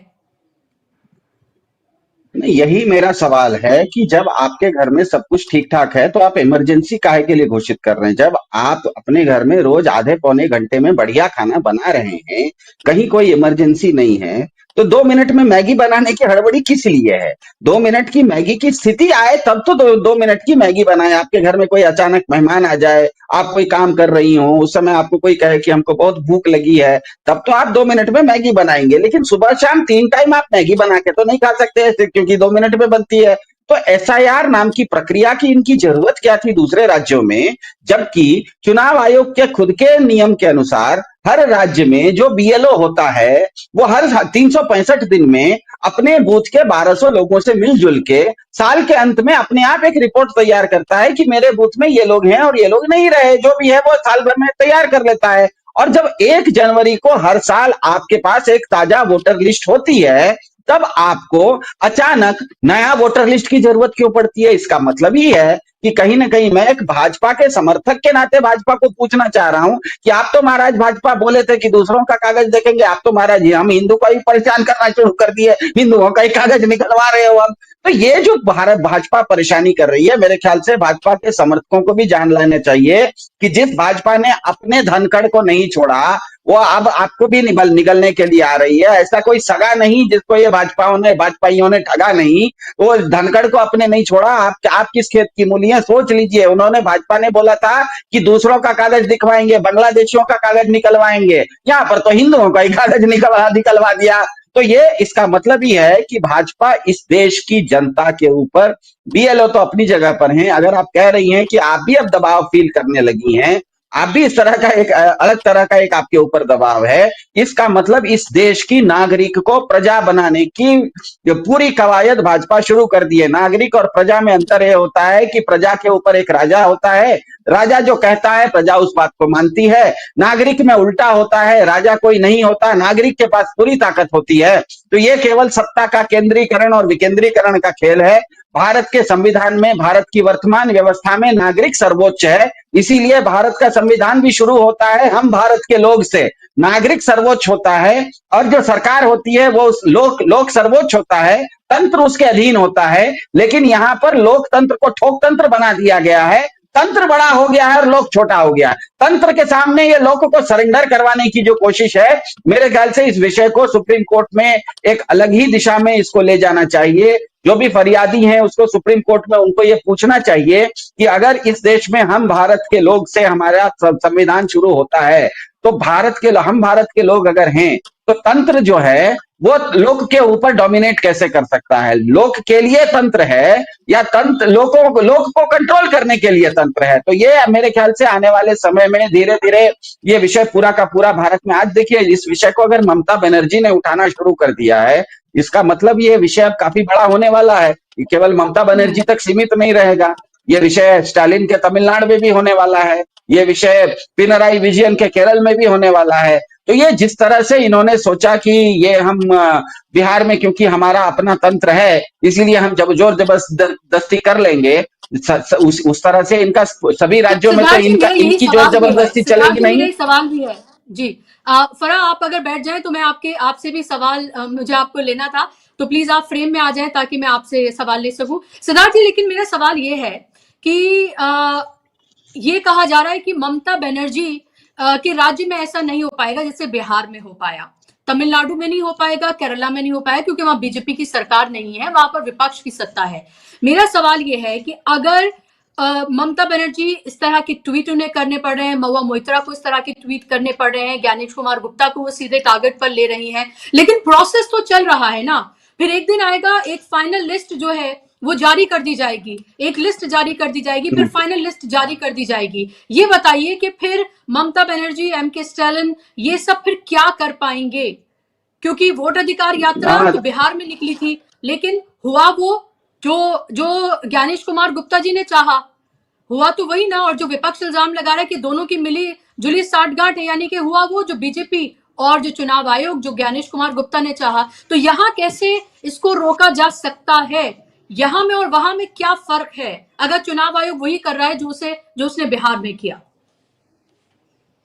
Speaker 3: नहीं, यही मेरा सवाल है कि जब आपके घर में सब कुछ ठीक ठाक है तो आप इमरजेंसी काहे के लिए घोषित कर रहे हैं? जब आप अपने घर में रोज आधे पौने घंटे में बढ़िया खाना बना रहे हैं, कहीं कोई इमरजेंसी नहीं है, तो 2 मिनट में मैगी बनाने की हड़बड़ी किस लिए है? 2 मिनट की मैगी की स्थिति आए तब तो 2 मिनट की मैगी बनाए। आपके घर में कोई अचानक मेहमान आ जाए, आप कोई काम कर रही हो, उस समय आपको कोई कहे कि हमको बहुत भूख लगी है, तब तो आप 2 मिनट में मैगी बनाएंगे। लेकिन सुबह शाम 3 टाइम आप मैगी बना के तो नहीं खा सकते ऐसे, क्योंकि 2 मिनट में बनती है। तो एसआईआर नाम की प्रक्रिया की इनकी जरूरत क्या थी दूसरे राज्यों में, जबकि चुनाव आयोग के खुद के नियम के अनुसार हर राज्य में जो बीएलओ होता है वो हर 365 दिन में अपने बूथ के 1200 लोगों से मिलजुल के साल के अंत में अपने आप एक रिपोर्ट तैयार करता है कि मेरे बूथ में ये लोग हैं और ये लोग नहीं रहे। जो भी है वो साल भर में तैयार कर लेता है। और जब 1 जनवरी को हर साल आपके पास एक ताजा वोटर लिस्ट होती है, तब आपको अचानक नया वोटर लिस्ट की जरूरत क्यों पड़ती है? इसका मतलब ही है कि कहीं ना कहीं मैं एक भाजपा के समर्थक के नाते भाजपा को पूछना चाह रहा हूं कि आप तो महाराज भाजपा बोले थे कि दूसरों का कागज देखेंगे, आप तो महाराज जी हम हिंदू का ही परेशान करना शुरू कर दिए, हिंदुओं का ही कागज निकलवा रहे हो हम। तो ये जो भारत भाजपा परेशानी कर रही है, मेरे ख्याल से भाजपा के समर्थकों को भी जान लेना चाहिए कि जिस भाजपा ने अपने धनखड़ को नहीं छोड़ा, वो अब आपको भी निगलने के लिए आ रही है। ऐसा कोई सगा नहीं जिसको ये भाजपाइयों ने ठगा नहीं, वो धनखड़ को अपने नहीं छोड़ा। आप किस खेत की मूली है सोच लीजिए। उन्होंने भाजपा ने बोला था कि दूसरों का कागज दिखवाएंगे, बांग्लादेशियों का कागज निकलवाएंगे, यहाँ पर तो हिंदुओं का ही कागज निकलवा दिया। तो ये इसका मतलब ही है कि भाजपा इस देश की जनता के ऊपर, बीएलओ तो अपनी जगह पर हैं, अगर आप कह रही हैं कि आप भी अब दबाव फील करने लगी हैं, आप भी इस तरह का एक अलग तरह का एक आपके ऊपर दबाव है, इसका मतलब इस देश की नागरिक को प्रजा बनाने की जो पूरी कवायद भाजपा शुरू कर दी है। नागरिक और प्रजा में अंतर यह होता है कि प्रजा के ऊपर एक राजा होता है, राजा जो कहता है प्रजा उस बात को मानती है। नागरिक में उल्टा होता है, राजा कोई नहीं होता, नागरिक के पास पूरी ताकत होती है। तो ये केवल सत्ता का केंद्रीकरण और विकेंद्रीकरण का खेल है। भारत के संविधान में, भारत की वर्तमान व्यवस्था में नागरिक सर्वोच्च है, इसीलिए भारत का संविधान भी शुरू होता है हम भारत के लोग से। नागरिक सर्वोच्च होता है और जो सरकार होती है वो लोक सर्वोच्च होता है, तंत्र उसके अधीन होता है। लेकिन यहाँ पर लोकतंत्र को ठोकतंत्र बना दिया गया है, तंत्र बड़ा हो गया है और लोक छोटा हो गया है। तंत्र के सामने ये लोक को सरेंडर करवाने की जो कोशिश है, मेरे ख्याल से इस विषय को सुप्रीम कोर्ट में एक अलग ही दिशा में इसको ले जाना चाहिए। जो भी फरियादी हैं उसको सुप्रीम कोर्ट में उनको ये पूछना चाहिए कि अगर इस देश में हम भारत के लोग से हमारा संविधान शुरू होता है, तो हम भारत के लोग अगर हैं, तो तंत्र जो है वो लोक के ऊपर डोमिनेट कैसे कर सकता है? लोक के लिए तंत्र है या तंत्र लोक को कंट्रोल करने के लिए तंत्र है? तो ये मेरे ख्याल से आने वाले समय में धीरे धीरे ये विषय पूरा का पूरा भारत में, आज देखिए इस विषय को अगर ममता बनर्जी ने उठाना शुरू कर दिया है, इसका मतलब ये विषय अब काफी बड़ा होने वाला है। ये केवल ममता बनर्जी तक सीमित नहीं रहेगा, ये विषय स्टालिन के तमिलनाडु में भी होने वाला है, ये विषय पिनराई विजयन के केरल में भी होने वाला है। तो ये जिस तरह से इन्होंने सोचा कि ये हम बिहार में क्योंकि हमारा अपना तंत्र है इसीलिए हम जब जोर जबरदस्ती कर लेंगे, उस तरह से इनका सभी राज्यों में तो इनकी जोर जबरदस्ती चलेगी नहीं।
Speaker 1: सवाल भी है जी। फराह, आप अगर बैठ जाएं तो मैं आपसे भी सवाल मुझे आपको लेना था, तो प्लीज आप फ्रेम में आ जाएं ताकि मैं आपसे सवाल ले सकूं। सिद्धार्थ जी, लेकिन मेरा सवाल ये है कि ये कहा जा रहा है कि ममता बनर्जी के राज्य में ऐसा नहीं हो पाएगा जैसे बिहार में हो पाया, तमिलनाडु में नहीं हो पाएगा, केरला में नहीं हो पाएगा, क्योंकि वहां बीजेपी की सरकार नहीं है, वहां पर विपक्ष की सत्ता है। मेरा सवाल ये है कि अगर ममता बनर्जी इस तरह के ट्वीट उन्हें करने पड़ रहे हैं, महुआ मोइत्रा को इस तरह के ट्वीट करने पड़ रहे हैं, ज्ञानेश कुमार गुप्ता को वो सीधे टारगेट पर ले रही हैं, लेकिन प्रोसेस तो चल रहा है ना। फिर एक दिन आएगा, एक फाइनल लिस्ट जो है वो जारी कर दी जाएगी, एक लिस्ट जारी कर दी जाएगी, फिर फाइनल लिस्ट जारी कर दी जाएगी। ये बताइए कि फिर ममता बनर्जी, एमके स्टालिन, ये सब फिर क्या कर पाएंगे? क्योंकि वोट अधिकार यात्रा तो बिहार में निकली थी, लेकिन हुआ वो जो ज्ञानेश कुमार गुप्ता जी ने चाहा, हुआ तो वही ना। और जो विपक्ष इल्जाम लगा रहा है कि दोनों की मिली जुली साठगांठ है, यानी कि हुआ वो जो बीजेपी और जो चुनाव आयोग, जो ज्ञानेश कुमार गुप्ता ने चाहा। तो यहाँ कैसे इसको रोका जा सकता है? यहाँ में और वहां में क्या फर्क है अगर चुनाव आयोग वही कर रहा है जो उसने बिहार में किया?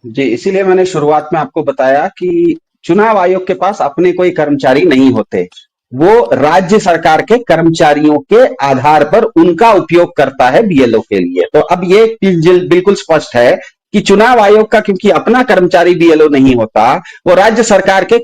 Speaker 3: जी, इसीलिए मैंने शुरुआत में आपको बताया कि चुनाव आयोग के पास अपने कोई कर्मचारी नहीं होते। वो राज्य सरकार के कर्मचारियों के आधार पर उनका उपयोग करता है बीएलओ के लिए। तो अब ये बिल्कुल स्पष्ट है कि चुनाव आयोग का क्योंकि अपना कर्मचारी बीएलओ नहीं होता, वो राज्य सरकार के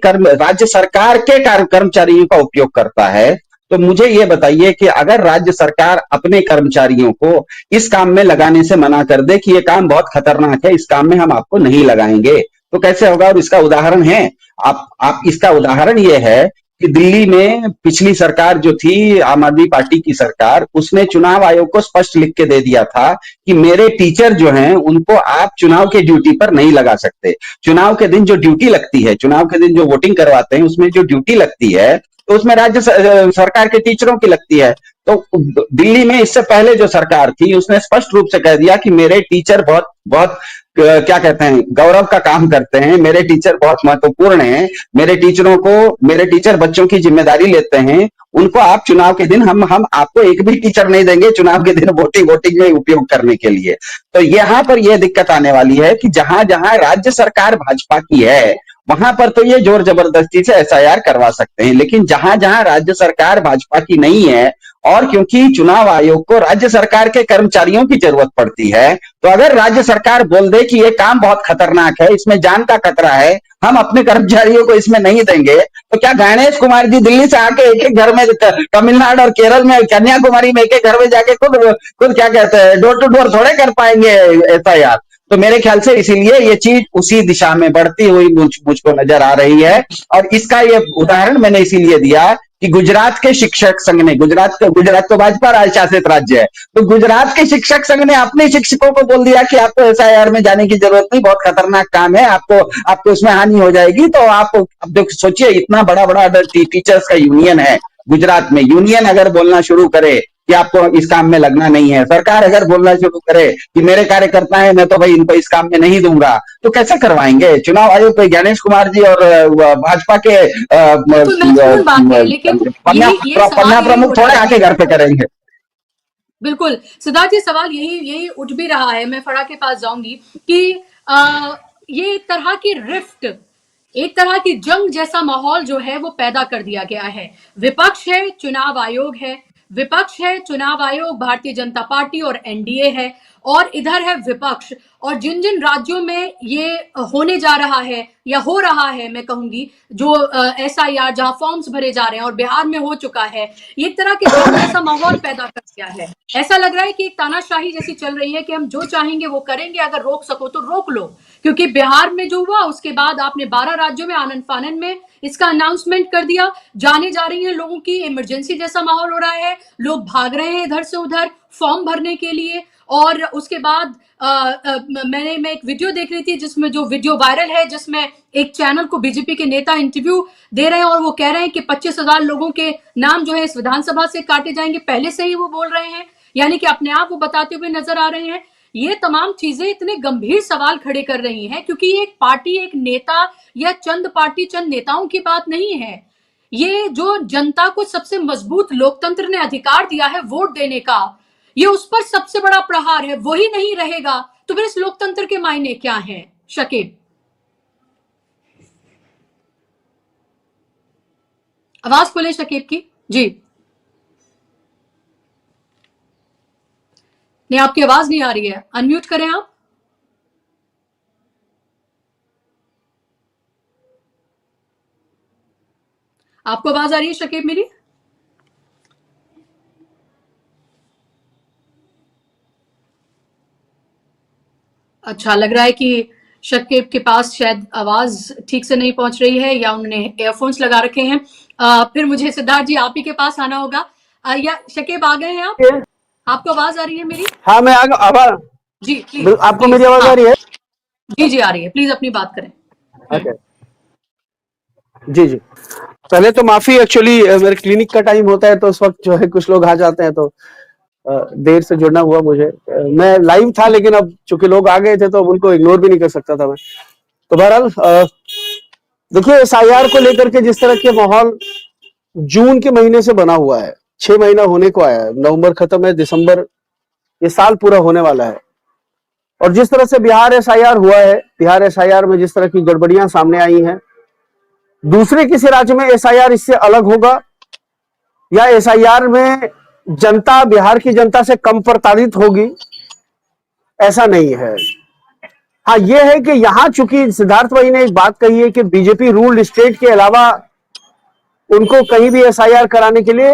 Speaker 3: कर्मचारियों का उपयोग करता है। तो मुझे ये बताइए कि अगर राज्य सरकार अपने कर्मचारियों को इस काम में लगाने से मना कर दे कि ये काम बहुत खतरनाक है, इस काम में हम आपको नहीं लगाएंगे, तो कैसे होगा? और इसका उदाहरण है, आप इसका उदाहरण ये है कि दिल्ली में पिछली सरकार जो थी, आम आदमी पार्टी की सरकार, उसने चुनाव आयोग को स्पष्ट लिख के दे दिया था कि मेरे टीचर जो हैं उनको आप चुनाव के ड्यूटी पर नहीं लगा सकते। चुनाव के दिन जो ड्यूटी लगती है, चुनाव के दिन जो वोटिंग करवाते हैं, उसमें जो ड्यूटी लगती है, तो उसमें राज्य सरकार के टीचरों की लगती है। तो दिल्ली में इससे पहले जो सरकार थी उसने स्पष्ट रूप से कह दिया कि मेरे टीचर बहुत बहुत क्या कहते हैं, गौरव का काम करते हैं, मेरे टीचर बहुत महत्वपूर्ण हैं, मेरे टीचर बच्चों की जिम्मेदारी लेते हैं, उनको आप चुनाव के दिन हम आपको एक भी टीचर नहीं देंगे चुनाव के दिन वोटिंग में उपयोग करने के लिए। तो यहाँ पर यह दिक्कत आने वाली है कि जहां जहां राज्य सरकार भाजपा की है वहां पर तो ये जोर जबरदस्ती से एसआईआर करवा सकते हैं, लेकिन जहां जहां राज्य सरकार भाजपा की नहीं है और क्योंकि चुनाव आयोग को राज्य सरकार के कर्मचारियों की जरूरत पड़ती है, तो अगर राज्य सरकार बोल दे कि ये काम बहुत खतरनाक है, इसमें जान का खतरा है, हम अपने कर्मचारियों को इसमें नहीं देंगे, तो क्या गणेश कुमार जी दिल्ली से आके एक एक घर में, तमिलनाडु और केरल में, कन्याकुमारी में एक एक घर में जाके खुद क्या कहते हैं, डोर टू डोर थोड़े कर पाएंगे एसआईआर? तो मेरे ख्याल से इसीलिए ये चीज उसी दिशा में बढ़ती हुई मुझको नजर आ रही है। और इसका ये उदाहरण मैंने इसीलिए दिया कि गुजरात के शिक्षक संघ ने, गुजरात तो भाजपा राज शासित राज्य है, तो गुजरात के शिक्षक संघ ने अपने शिक्षकों को बोल दिया कि आपको एसआईआर में जाने की जरूरत नहीं, बहुत खतरनाक काम है, आपको उसमें हानि हो जाएगी। तो आप अब सोचिए, इतना बड़ा बड़ा टीचर्स का यूनियन है गुजरात में, यूनियन अगर बोलना शुरू करे कि आपको इस काम में लगना नहीं है, सरकार अगर बोलना शुरू करे कि मेरे कार्यकर्ता हैं, मैं तो भाई इनको इस काम में नहीं दूंगा, तो कैसे करवाएंगे? चुनाव आयोग पे गणेश कुमार जी और भाजपा के
Speaker 1: महत्वपूर्ण बात है, लेकिन
Speaker 3: पन्ना प्रमुख थोड़े आके घर पे करेंगे।
Speaker 1: बिल्कुल सिद्धार्थ जी, सवाल यही उठ भी रहा है, मैं फड़ा के पास जाऊंगी कि ये एक तरह की रिफ्ट, एक तरह की जंग जैसा माहौल जो है वो पैदा कर दिया गया है। विपक्ष है, चुनाव आयोग है, विपक्ष है, चुनाव आयोग, भारतीय जनता पार्टी और एनडीए है, और इधर है विपक्ष। और जिन जिन राज्यों में ये होने जा रहा है या हो रहा है, मैं कहूंगी, जो एसआईआर जहां फॉर्म्स भरे जा रहे हैं और बिहार में हो चुका है, ये एक तरह के जंग जैसा माहौल पैदा कर दिया है। ऐसा लग रहा है कि एक तानाशाही जैसी चल रही है कि हम जो चाहेंगे वो करेंगे, अगर रोक सको तो रोक लो। क्योंकि बिहार में जो हुआ, उसके बाद आपने 12 राज्यों में आनन फानन में इसका अनाउंसमेंट कर दिया, जाने जा रही है लोगों की, इमरजेंसी जैसा माहौल हो रहा है, लोग भाग रहे हैं इधर से उधर फॉर्म भरने के लिए। और उसके बाद मैं एक वीडियो देख रही थी, जिसमें जो वीडियो वायरल है, जिसमें एक चैनल को बीजेपी के नेता इंटरव्यू दे रहे हैं और वो कह रहे हैं कि 25,000 लोगों के नाम जो है इस विधानसभा से काटे जाएंगे, पहले से ही वो बोल रहे हैं, यानी कि अपने आप वो बताते हुए नजर आ रहे हैं। ये तमाम चीजें इतने गंभीर सवाल खड़े कर रही हैं, क्योंकि ये एक पार्टी, एक नेता या चंद नेताओं की बात नहीं है। ये जो जनता को सबसे मजबूत लोकतंत्र ने अधिकार दिया है वोट देने का, ये उस पर सबसे बड़ा प्रहार है। वही नहीं रहेगा तो फिर इस लोकतंत्र के मायने क्या हैं? शकीब, आवाज खोले शकीब की। जी नहीं, आपकी आवाज नहीं आ रही है, अनम्यूट करें आप। आपको आवाज आ रही है शकीब मेरी? अच्छा, लग रहा है कि शकीब के पास शायद आवाज ठीक से नहीं पहुंच रही है, या उन्होंने एयरफोन्स लगा रखे हैं। फिर मुझे सिद्धार्थ जी आप ही के पास आना होगा। या शकीब आ गए हैं आप? आपको आवाज आ रही है मेरी?
Speaker 4: हाँ, मैं आवाज
Speaker 1: जी प्लीज।
Speaker 4: आपको मेरी आवाज आ रही है?
Speaker 1: जी जी आ रही है, प्लीज अपनी बात करें।
Speaker 4: ओके, जी जी। पहले तो माफी, एक्चुअली मेरे क्लिनिक का टाइम होता है तो उस वक्त जो है कुछ लोग आ जाते हैं, तो देर से जुड़ना हुआ मुझे। मैं लाइव था, लेकिन अब चूंकि लोग आ गए थे तो उनको इग्नोर भी नहीं कर सकता था मैं। तो बहरहाल देखिए, एसआईआर को लेकर के जिस तरह के माहौल जून के महीने से बना हुआ है, 6 महीना होने को आया है, नवंबर खत्म है, दिसंबर ये साल पूरा होने वाला है, और जिस तरह से बिहार एसआईआर हुआ है, बिहार एसआईआर में जिस तरह की गड़बड़ियां सामने आई हैं, दूसरे किसी राज्य में एसआईआर इससे अलग होगा या एसआईआर में जनता, बिहार की जनता से कम प्रताड़ित होगी, ऐसा नहीं है। हाँ, यह है कि यहां चूंकि सिद्धार्थ भाई ने एक बात कही है कि बीजेपी रूल्ड स्टेट के अलावा उनको कहीं भी एसआईआर कराने के लिए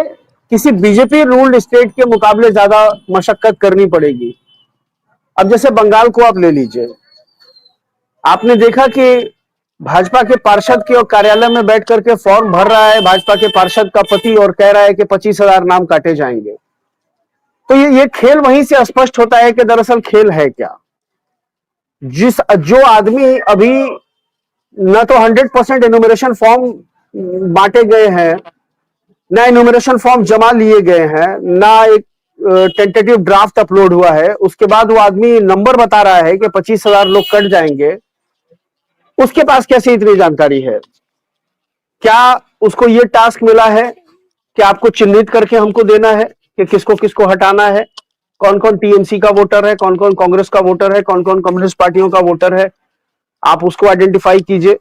Speaker 4: किसी बीजेपी रूल्ड स्टेट के मुकाबले ज्यादा मशक्कत करनी पड़ेगी। अब जैसे बंगाल को आप ले लीजिए, आपने देखा कि भाजपा के पार्षद के और कार्यालय में बैठ करके फॉर्म भर रहा है भाजपा के पार्षद का पति और कह रहा है कि 25,000 नाम काटे जाएंगे। तो ये खेल वहीं से स्पष्ट होता है कि दरअसल खेल है क्या। जो आदमी अभी न तो 100% एनुमरेशन फॉर्म बांटे गए हैं, ना एनुमरेशन फॉर्म जमा लिए गए हैं, ना एक टेंटेटिव ड्राफ्ट अपलोड हुआ है, उसके बाद वो आदमी नंबर बता रहा है कि 25,000 लोग कट जाएंगे, उसके पास कैसे इतनी जानकारी है? क्या उसको ये टास्क मिला है कि आपको चिन्हित करके हमको देना है कि किसको किसको हटाना है, कौन कौन टीएमसी का वोटर है, कौन कौन कांग्रेस का वोटर है, कौन कौन कम्युनिस्ट पार्टियों का वोटर है, आप उसको आइडेंटिफाई कीजिए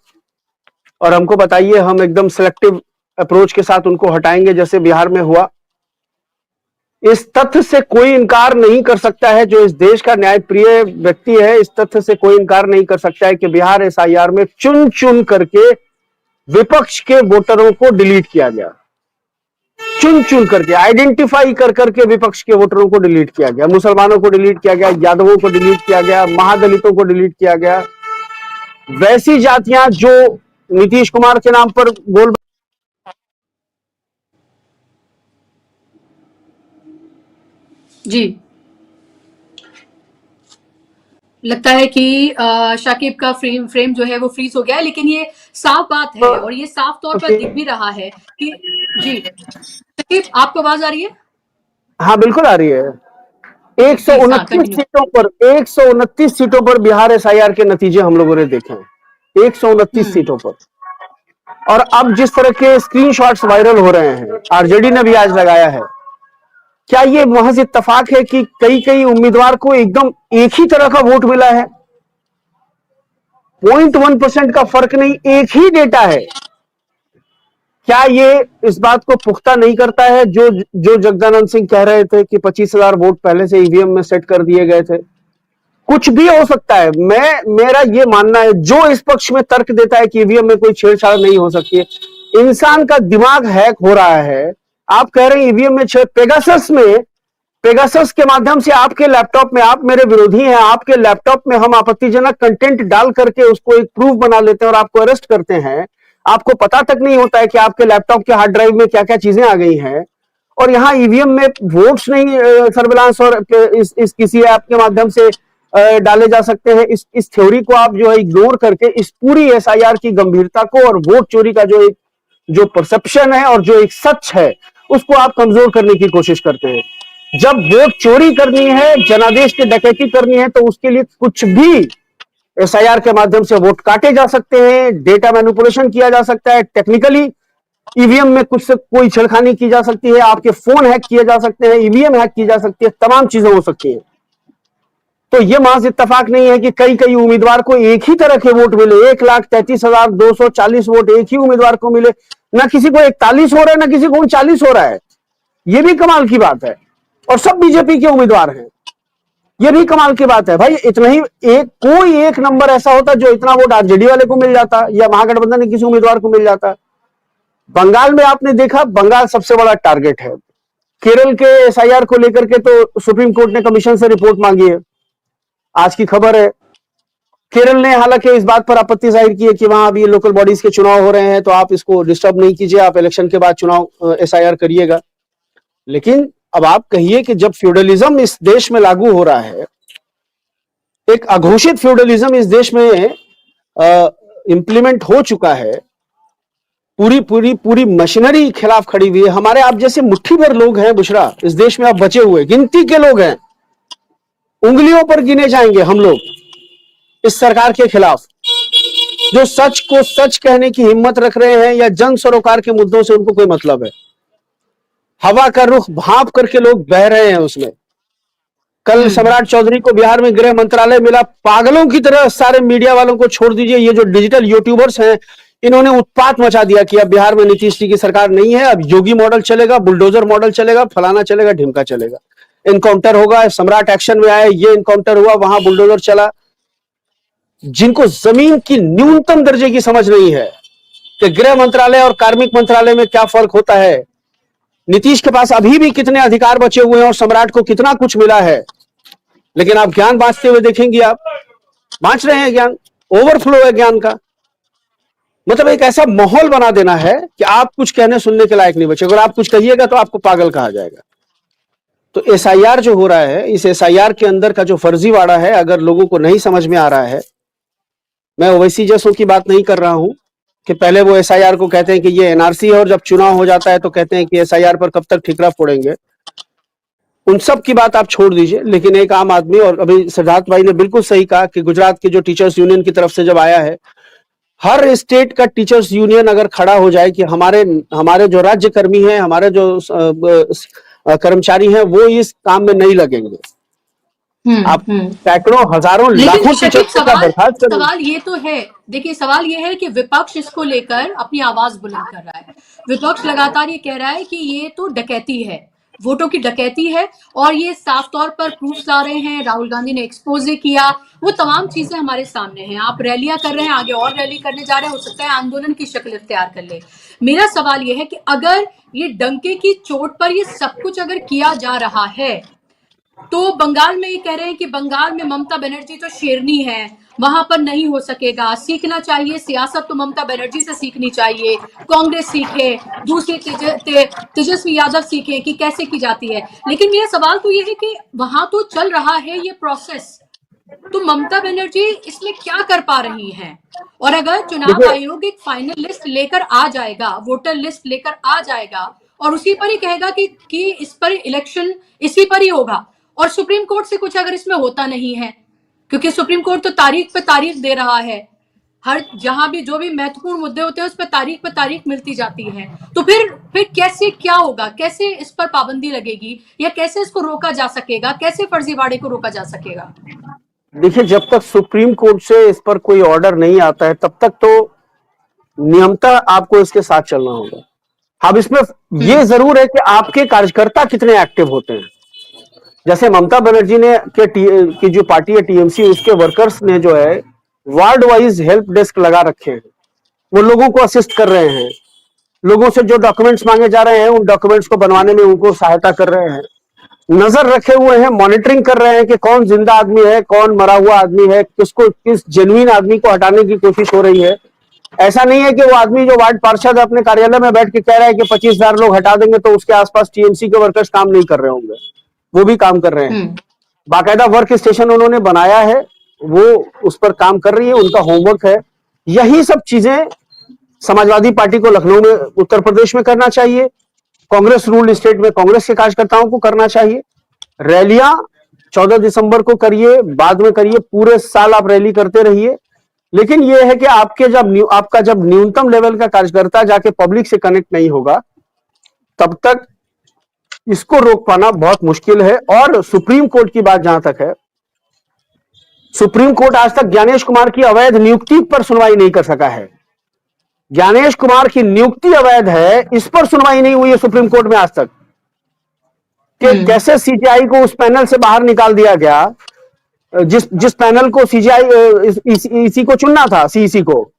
Speaker 4: और हमको बताइए, हम एकदम सिलेक्टिव अप्रोच के साथ उनको हटाएंगे जैसे बिहार में हुआ। इस तथ्य से कोई इनकार नहीं कर सकता है, जो इस देश का न्यायप्रिय व्यक्ति है, इस तथ्य से कोई इनकार नहीं कर सकता है कि बिहार एसआईआर में चुन चुन करके विपक्ष के वोटरों को डिलीट किया गया। चुन चुन करके, आइडेंटिफाई कर करके विपक्ष के वोटरों को डिलीट किया गया। मुसलमानों को डिलीट किया गया, यादवों को डिलीट किया गया, महादलितों को डिलीट किया गया। वैसी जातियां जो नीतीश कुमार के नाम पर गोल
Speaker 1: जी, लगता है कि शाकिब का फ्रेम जो है वो फ्रीज हो गया है, लेकिन ये साफ बात है और ये साफ तौर पर दिख भी रहा है कि जी शाकिब, आपको आवाज आ रही है?
Speaker 4: हाँ बिल्कुल आ रही है। 129 सीटों पर 129 सीटों पर बिहार एसआईआर के नतीजे हम लोगों ने देखे हैं, 129 सीटों पर। और अब जिस तरह के स्क्रीनशॉट्स वायरल हो रहे हैं, आरजेडी ने भी आज लगाया है, क्या ये महज इत्तेफाक है कि कई कई उम्मीदवार को एकदम एक ही तरह का वोट मिला है? 0.1% का फर्क नहीं, एक ही डेटा है। क्या ये इस बात को पुख्ता नहीं करता है जो जगदानंद सिंह कह रहे थे कि 25,000 वोट पहले से ईवीएम में सेट कर दिए गए थे? कुछ भी हो सकता है। मेरा ये मानना है, जो इस पक्ष में तर्क देता है कि ईवीएम में कोई छेड़छाड़ नहीं हो सकती है, इंसान का दिमाग हैक हो रहा है। आप कह रहे हैं ईवीएम में पेगासस के माध्यम से आपके लैपटॉप में, आप मेरे विरोधी हैं, आपके लैपटॉप में हम आपत्तिजनक कंटेंट डाल करके उसको एक प्रूफ बना लेते हैं और आपको अरेस्ट करते हैं। आपको पता तक नहीं होता है कि आपके लैपटॉप के हार्ड ड्राइव में क्या क्या चीजें आ गई हैं। और यहाँ ईवीएम में वोट्स नहीं सर्विलांस और इस किसी ऐप के माध्यम से डाले जा सकते हैं। इस थ्योरी को आप जो है इग्नोर करके इस पूरी एसआईआर की गंभीरता को और वोट चोरी का जो परसेप्शन है और जो एक सच है, उसको आप कमजोर करने की कोशिश करते हैं। जब वोट चोरी करनी है, जनादेश की डकैती करनी है, तो उसके लिए कुछ भी एसआईआर के माध्यम से वोट काटे जा सकते हैं, डेटा मैनिपुलेशन किया जा सकता है, टेक्निकली ईवीएम में कुछ से कोई छेड़खानी की जा सकती है, आपके फोन हैक किए जा सकते हैं, ईवीएम हैक की जा सकती है, तमाम चीजें हो सकती हैं। तो यह महज इत्तेफाक नहीं है कि कई उम्मीदवार को एक ही तरह के वोट मिले, 1,33,240 वोट एक ही उम्मीदवार को मिले, ना किसी को 41 हो रहा है, ना किसी को 39 हो रहा है। यह भी कमाल की बात है। और सब बीजेपी के उम्मीदवार हैं, यह भी कमाल की बात है। भाई इतना ही कोई एक नंबर ऐसा होता जो इतना वोट आरजेडी वाले को मिल जाता या महागठबंधन के किसी उम्मीदवार को मिल जाता। बंगाल में आपने देखा, बंगाल सबसे बड़ा टारगेट है। केरल के एसआईआर को लेकर के तो सुप्रीम कोर्ट ने कमीशन से रिपोर्ट मांगी है, आज की खबर है। केरल ने हालांकि इस बात पर आपत्ति जाहिर की है कि वहां अभी लोकल बॉडीज के चुनाव हो रहे हैं, तो आप इसको डिस्टर्ब नहीं कीजिए, आप इलेक्शन के बाद चुनाव एसआईआर करिएगा। लेकिन अब आप कहिए कि जब फ्यूडलिज्म इस देश में लागू हो रहा है, एक अघोषित फ्यूडलिज्म इस देश में इंप्लीमेंट हो चुका है, पूरी मशीनरी खिलाफ खड़ी हुई है। हमारे आप जैसे मुट्ठी भर लोग हैं बुशरा, इस देश में आप बचे हुए गिनती के लोग हैं, उंगलियों पर गिने जाएंगे हम लोग इस सरकार के खिलाफ, जो सच को सच कहने की हिम्मत रख रहे हैं या जन सरोकार के मुद्दों से उनको कोई मतलब है। हवा का रुख भांप करके लोग बह रहे हैं उसमें। कल सम्राट चौधरी को बिहार में गृह मंत्रालय मिला। पागलों की तरह सारे मीडिया वालों को छोड़ दीजिए, ये जो डिजिटल यूट्यूबर्स हैं इन्होंने उत्पात मचा दिया कि अब बिहार में नीतीश जी की सरकार नहीं है, अब योगी मॉडल चलेगा, बुलडोजर मॉडल चलेगा, फलाना चलेगा, ढिमका चलेगा, इनकाउंटर होगा, सम्राट एक्शन में आए, ये इनकाउंटर हुआ, वहां बुलडोजर चला। जिनको जमीन की न्यूनतम दर्जे की समझ नहीं है कि गृह मंत्रालय और कार्मिक मंत्रालय में क्या फर्क होता है, नीतीश के पास अभी भी कितने अधिकार बचे हुए हैं और सम्राट को कितना कुछ मिला है, लेकिन आप ज्ञान बांटते हुए देखेंगे, आप बांट रहे हैं ज्ञान, ओवरफ्लो है ज्ञान का। मतलब एक ऐसा माहौल बना देना है कि आप कुछ कहने सुनने के लायक नहीं बचे। अगर आप कुछ कहिएगा तो आपको पागल कहा जाएगा। तो एसआईआर जो हो रहा है, इस एसआईआर के अंदर का जो फर्जीवाड़ा है, अगर लोगों को नहीं समझ में आ रहा है, मैं ओवैसी जैसों की बात नहीं कर रहा हूं कि पहले वो एसआईआर को कहते हैं कि ये एनआरसी है और जब चुनाव हो जाता है तो कहते हैं कि एसआईआर पर कब तक ठिकरा फोड़ेंगे। उन सब की बात आप छोड़ दीजिए, लेकिन एक आम आदमी, और अभी सिद्धार्थ भाई ने बिल्कुल सही कहा कि गुजरात की जो टीचर्स यूनियन की तरफ से जब आया है, हर स्टेट का टीचर्स यूनियन अगर खड़ा हो जाए कि हमारे जो राज्य कर्मी हैं, हमारे जो कर्मचारी हैं, वो इस काम में नहीं लगेंगे, आप सैकड़ों हजारों लाखों टीचर्स को बर्खास्त करें।
Speaker 1: सवाल ये तो है, देखिए सवाल ये है कि विपक्ष इसको लेकर अपनी आवाज बुलंद कर रहा है। विपक्ष लगातार ये कह रहा है कि ये तो डकैती है, वोटों की डकैती है, और ये साफ तौर पर प्रूफ ला रहे हैं। राहुल गांधी ने एक्सपोजे किया, वो तमाम चीजें हमारे सामने हैं। आप रैलियां कर रहे हैं, आगे और रैली करने जा रहे हैं, हो सकता है आंदोलन की शक्ल इख्तियार कर ले। मेरा सवाल ये है कि अगर ये डंके की चोट पर ये सब कुछ अगर किया जा रहा है, तो बंगाल में ये कह रहे हैं कि बंगाल में ममता बनर्जी तो शेरनी है, वहां पर नहीं हो सकेगा, सीखना चाहिए सियासत तो ममता बनर्जी से सीखनी चाहिए, कांग्रेस सीखे, दूसरे तेजस्वी यादव सीखे कि कैसे की जाती है। लेकिन मेरा सवाल तो ये है कि वहां तो चल रहा है ये प्रोसेस, तो ममता बनर्जी इसमें क्या कर पा रही हैं? और अगर चुनाव आयोग एक फाइनल लिस्ट लेकर आ जाएगा, वोटर लिस्ट लेकर आ जाएगा और उसी पर ही कहेगा कि इस पर इलेक्शन इसी पर ही होगा, और सुप्रीम कोर्ट से कुछ अगर इसमें होता नहीं है, क्योंकि सुप्रीम कोर्ट तो तारीख पे तारीख दे रहा है, हर जहां भी जो भी महत्वपूर्ण मुद्दे होते हैं उस पर तारीख मिलती जाती है, तो फिर कैसे क्या होगा? कैसे इस पर पाबंदी लगेगी, या कैसे इसको रोका जा सकेगा? कैसे फर्जीवाड़े को रोका जा सकेगा?
Speaker 4: देखिए, जब तक सुप्रीम कोर्ट से इस पर कोई ऑर्डर नहीं आता है तब तक तो नियमतः आपको इसके साथ चलना होगा। अब इसमें ये जरूर है कि आपके कार्यकर्ता कितने एक्टिव होते हैं। जैसे ममता बनर्जी ने की जो पार्टी है टीएमसी, उसके वर्कर्स ने जो है वार्ड वाइज हेल्प डेस्क लगा रखे हैं, वो लोगों को असिस्ट कर रहे हैं, लोगों से जो डॉक्यूमेंट्स मांगे जा रहे हैं उन डॉक्यूमेंट्स को बनवाने में उनको सहायता कर रहे हैं, नजर रखे हुए हैं, मॉनिटरिंग कर रहे हैं कि कौन जिंदा आदमी है, कौन मरा हुआ आदमी है, किस जेन्युइन आदमी को हटाने की कोशिश हो रही है। ऐसा नहीं है कि वो आदमी जो वार्ड पार्षद अपने कार्यालय में बैठ के कह रहा है कि 25,000 लोग हटा देंगे तो उसके आसपास टीएमसी के वर्कर्स काम नहीं कर रहे होंगे, वो भी काम कर रहे हैं। बाकायदा वर्क स्टेशन उन्होंने बनाया है, वो उस पर काम कर रही है, उनका होमवर्क है। यही सब चीजें समाजवादी पार्टी को लखनऊ में, उत्तर प्रदेश में करना चाहिए, कांग्रेस रूल्ड स्टेट में कांग्रेस के कार्यकर्ताओं को करना चाहिए। रैलियां 14 दिसंबर को करिए, बाद में करिए, पूरे साल आप रैली करते रहिए, लेकिन यह है कि आपका जब न्यूनतम लेवल का कार्यकर्ता जाके पब्लिक से कनेक्ट नहीं होगा तब तक इसको रोक पाना बहुत मुश्किल है। और सुप्रीम कोर्ट की बात जहां तक है, सुप्रीम कोर्ट आज तक ज्ञानेश कुमार की अवैध नियुक्ति पर सुनवाई नहीं कर सका है। ज्ञानेश कुमार की नियुक्ति अवैध है, इस पर सुनवाई नहीं हुई है सुप्रीम कोर्ट में आज तक कि कैसे सीजीआई को उस पैनल से बाहर निकाल दिया गया जिस पैनल को सीजीआई इसी को चुनना था, सीईसी को।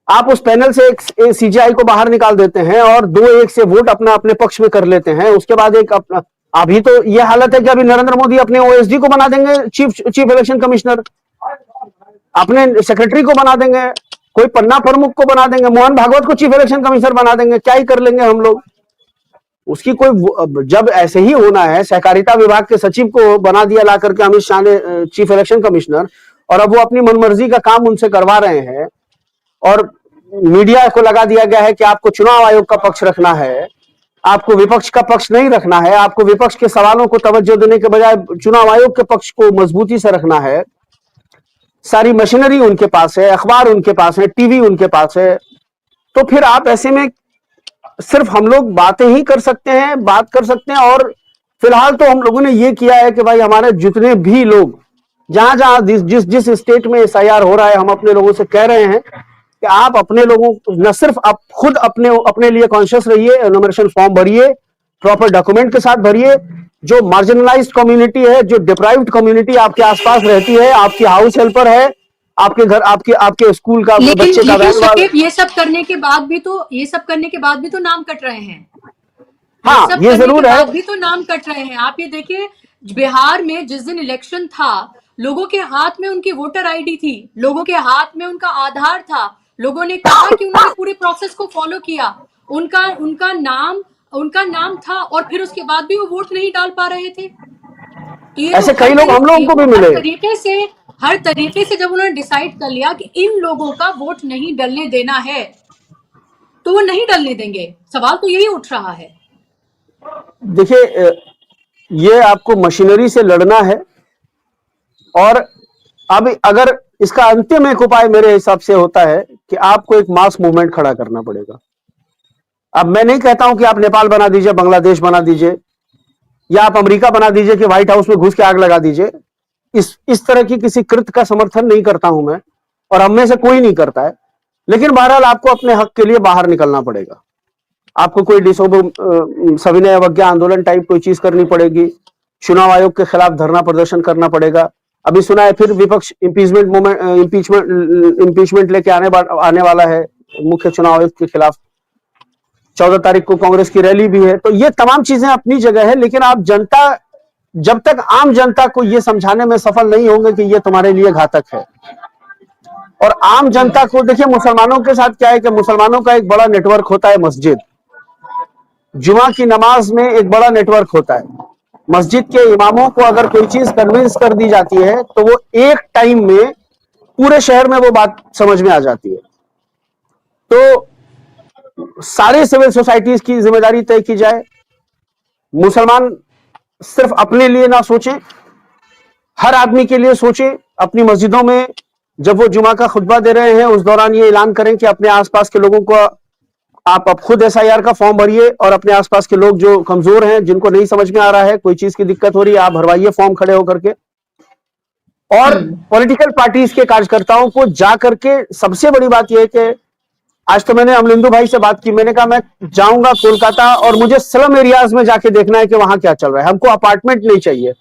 Speaker 4: आप उस पैनल से एक सीजीआई को बाहर निकाल देते हैं और 2-1 से वोट अपने पक्ष में कर लेते हैं। उसके बाद अभी तो यह हालत है कि अभी नरेंद्र मोदी अपने ओएसडी को बना देंगे चीफ इलेक्शन कमिश्नर, अपने सेक्रेटरी को बना देंगे, कोई पन्ना प्रमुख को बना देंगे, मोहन भागवत को चीफ इलेक्शन कमिश्नर बना देंगे। क्या ही कर लेंगे हम लोग उसकी कोई। जब ऐसे ही होना है, सहकारिता विभाग के सचिव को बना दिया ला करके अमित शाह ने चीफ इलेक्शन कमिश्नर, और अब वो अपनी मनमर्जी का काम उनसे करवा रहे हैं, और मीडिया को लगा दिया गया है कि आपको चुनाव आयोग का पक्ष रखना है, आपको विपक्ष का पक्ष नहीं रखना है, आपको विपक्ष के सवालों को तवज्जो देने के बजाय चुनाव आयोग के पक्ष को मजबूती से रखना है। सारी मशीनरी उनके पास है, अखबार उनके पास है, टीवी उनके पास है, तो फिर आप ऐसे में सिर्फ हम लोग बातें ही कर सकते हैं, बात कर सकते हैं और फिलहाल तो हम लोगों ने ये किया है कि भाई हमारे जितने भी लोग जहां जहां जिस जिस स्टेट में एसआईआर हो रहा है, हम अपने लोगों से कह रहे हैं कि आप अपने लोगों को न सिर्फ आप खुद अपने अपने लिए कॉन्शियस रहिए, एनुमरेशन फॉर्म भरिए, प्रॉपर डॉक्यूमेंट के साथ भरिए। जो मार्जिनलाइज्ड कम्युनिटी है, जो डिप्राइव्ड कम्युनिटी आपके आसपास रहती है, आपकी हाउस हेल्पर है, आपके घर, आपके आपके स्कूल का बच्चे का वैन वाला,
Speaker 1: ये सब करने के बाद भी तो नाम कट रहे हैं।
Speaker 4: हाँ
Speaker 1: सब
Speaker 4: ये
Speaker 1: करने
Speaker 4: जरूर
Speaker 1: के
Speaker 4: है।
Speaker 1: बाद भी तो नाम कट रहे हैं। आप ये देखिए, बिहार में जिस दिन इलेक्शन था, लोगों के हाथ में उनकी वोटर आईडी थी, लोगों के हाथ में उनका आधार था, लोगों ने कहा कि उन्होंने पूरे प्रोसेस को फॉलो किया, उनका उनका नाम था, और फिर उसके बाद भी वो वोट नहीं डाल पा रहे थे। तो ये
Speaker 4: ऐसे
Speaker 1: तो
Speaker 4: कई लोग हम लोगों को भी मिले।
Speaker 1: हर तरीके से जब उन्होंने डिसाइड कर लिया कि इन लोगों का वोट नहीं डलने देना है, तो वो नहीं डलने देंगे। सवाल तो यही उठ रहा है।
Speaker 4: देखिए, ये आपको मशीनरी से लड़ना है, और अब अगर इसका अंतिम एक उपाय मेरे हिसाब से होता है कि आपको एक मास मूवमेंट खड़ा करना पड़ेगा। अब मैं नहीं कहता हूं कि आप नेपाल बना दीजिए, बांग्लादेश बना दीजिए, या आप अमेरिका बना दीजिए कि व्हाइट हाउस में घुस के आग लगा दीजिए। इस तरह की किसी कृत्य का समर्थन नहीं करता हूं मैं, और हम में से कोई नहीं करता है। लेकिन बहरहाल आपको अपने हक के लिए बाहर निकलना पड़ेगा। आपको कोई सविनय अवज्ञा आंदोलन टाइप कोई चीज करनी पड़ेगी, चुनाव आयोग के खिलाफ धरना प्रदर्शन करना पड़ेगा। अभी सुना है फिर विपक्ष इम्पीचमेंट लेके आने वाला है मुख्य चुनाव आयुक्त के खिलाफ। 14 तारीख को कांग्रेस की रैली भी है। तो ये तमाम चीजें अपनी जगह है, लेकिन आप जनता, जब तक आम जनता को ये समझाने में सफल नहीं होंगे कि ये तुम्हारे लिए घातक है, और आम जनता को देखिए, मुसलमानों के साथ क्या है कि मुसलमानों का एक बड़ा नेटवर्क होता है मस्जिद, जुमा की नमाज में एक बड़ा नेटवर्क होता है। मस्जिद के इमामों को अगर कोई चीज कन्विंस कर दी जाती है तो वो एक टाइम में पूरे शहर में वो बात समझ में आ जाती है। तो सारे सिविल सोसाइटीज की जिम्मेदारी तय की जाए। मुसलमान सिर्फ अपने लिए ना सोचें, हर आदमी के लिए सोचें। अपनी मस्जिदों में जब वो जुमा का खुतबा दे रहे हैं, उस दौरान ये ऐलान करें कि अपने आसपास के लोगों को आप अब खुद एसआईआर का फॉर्म भरिए, और अपने आसपास के लोग जो कमजोर हैं, जिनको नहीं समझ में आ रहा है, कोई चीज की दिक्कत हो रही है, आप भरवाइए फॉर्म खड़े होकर के। और पॉलिटिकल पार्टीज के कार्यकर्ताओं को जा करके, सबसे बड़ी बात यह है कि आज तो मैंने अमलिंदु भाई से बात की, मैंने कहा मैं जाऊंगा कोलकाता और मुझे स्लम एरियाज में जाके देखना है कि वहां क्या चल रहा है, हमको अपार्टमेंट नहीं चाहिए।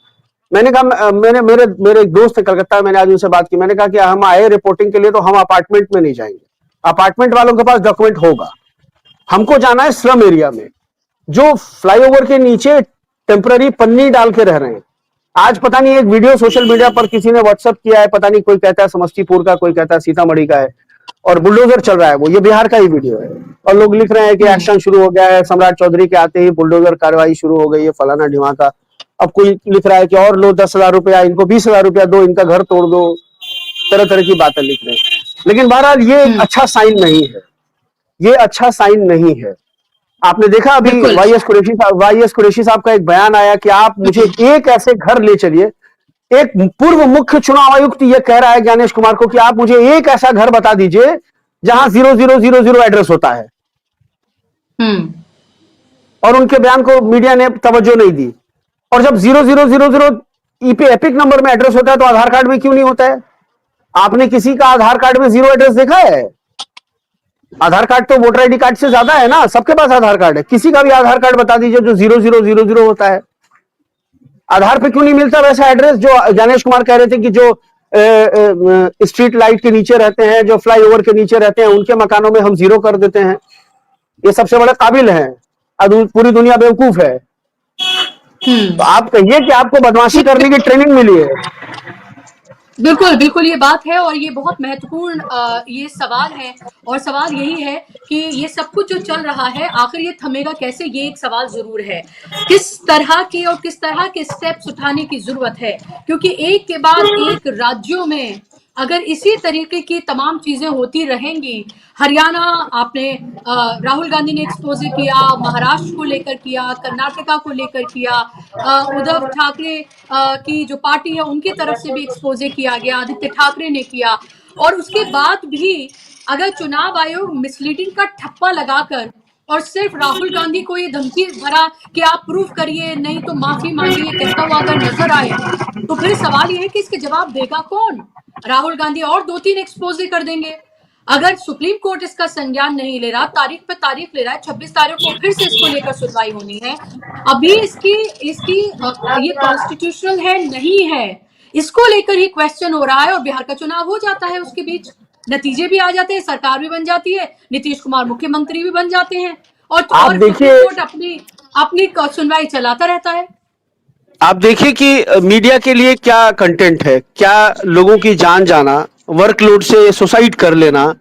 Speaker 4: मैंने कहा, मेरे एक दोस्त है कलकत्ता, मैंने आज उनसे बात की, मैंने कहा कि हम आए रिपोर्टिंग के लिए तो हम अपार्टमेंट में नहीं जाएंगे, अपार्टमेंट वालों के पास डॉक्यूमेंट होगा, हमको जाना है स्लम एरिया में, जो फ्लाईओवर के नीचे टेम्पररी पन्नी डाल के रह रहे हैं। आज पता नहीं एक वीडियो सोशल मीडिया पर किसी ने व्हाट्सएप किया है, पता नहीं कोई कहता है समस्तीपुर का, कोई कहता है सीतामढ़ी का है, और बुलडोजर चल रहा है, वो ये बिहार का ही वीडियो है, और लोग लिख रहे हैं कि एक्शन शुरू हो गया है, सम्राट चौधरी के आते ही बुलडोजर कार्रवाई शुरू हो गई है, फलाना ढिमाका। अब कोई लिख रहा है कि और लो 10,000 रुपया, इनको 20,000 रुपया दो, इनका घर तोड़ दो, तरह तरह की बातें लिख रहे हैं। लेकिन बहरहाल ये अच्छा साइन नहीं है, ये अच्छा साइन नहीं है। आपने देखा अभी वाईएस कुरैशी साहब का एक बयान आया कि आप मुझे एक ऐसे घर ले चलिए, एक पूर्व मुख्य चुनाव आयुक्त ये कह रहा है ज्ञानेश कुमार को कि आप मुझे एक ऐसा घर बता दीजिए जहां 0000 एड्रेस होता है, और उनके बयान को मीडिया ने तवज्जो नहीं दी। और जब 0000 ईपी एपिक नंबर में एड्रेस होता है तो आधार कार्ड में क्यों नहीं होता है? आपने किसी का आधार कार्ड में 0 एड्रेस देखा है? आधार कार्ड तो वोटर आईडी कार्ड से ज्यादा है ना, सबके पास आधार कार्ड है, किसी का भी आधार कार्ड बता दीजिए जो 0000 होता है। आधार पे क्यों नहीं मिलता वैसा एड्रेस जो ज्ञानेश कुमार कह रहे थे कि जो स्ट्रीट लाइट के नीचे रहते हैं, जो फ्लाईओवर के नीचे रहते हैं, उनके मकानों में हम 0 कर देते हैं। ये सबसे बड़े काबिल हैं, पूरी दुनिया बेवकूफ है। तो आप कहिए कि आपको बदमाशी करने की ट्रेनिंग मिली है।
Speaker 1: बिल्कुल बिल्कुल, ये बात है, और ये बहुत महत्वपूर्ण ये सवाल है, और सवाल यही है कि ये सब कुछ जो चल रहा है आखिर ये थमेगा कैसे, ये एक सवाल जरूर है। किस तरह के स्टेप्स उठाने की जरूरत है, क्योंकि एक के बाद एक राज्यों में अगर इसी तरीके की तमाम चीजें होती रहेंगी, हरियाणा आपने राहुल गांधी ने एक्सपोजे किया, महाराष्ट्र को लेकर किया, कर्नाटका को लेकर किया, उद्धव ठाकरे की जो पार्टी है उनकी तरफ से भी एक्सपोजे किया गया, आदित्य ठाकरे ने किया, और उसके बाद भी अगर चुनाव आयोग मिसलीडिंग का ठप्पा लगाकर और सिर्फ राहुल गांधी को ये धमकी भरा कि आप प्रूफ करिए, नहीं तो माफी मांगिए, कहता हुआ अगर नजर आए, तो फिर सवाल ये है कि इसके जवाब देगा कौन? राहुल गांधी और 2-3 एक्सपोजे कर देंगे। अगर सुप्रीम कोर्ट इसका संज्ञान नहीं ले रहा, तारीख पे तारीख ले रहा है, 26 तारीख को फिर से इसको लेकर सुनवाई होनी है, अभी इसकी इसकी ये कॉन्स्टिट्यूशनल है नहीं है, इसको लेकर ही क्वेश्चन हो रहा है। और बिहार का चुनाव हो जाता है, उसके बीच नतीजे भी आ जाते हैं, सरकार भी बन जाती है, नीतीश कुमार मुख्यमंत्री भी बन जाते हैं, और
Speaker 4: आप देखिए,
Speaker 1: सुप्रीम कोर्ट अपनी अपनी सुनवाई चलाता रहता है।
Speaker 4: आप देखिए कि मीडिया के लिए क्या कंटेंट है, क्या लोगों की जान जाना, वर्कलोड से सुसाइड कर लेना,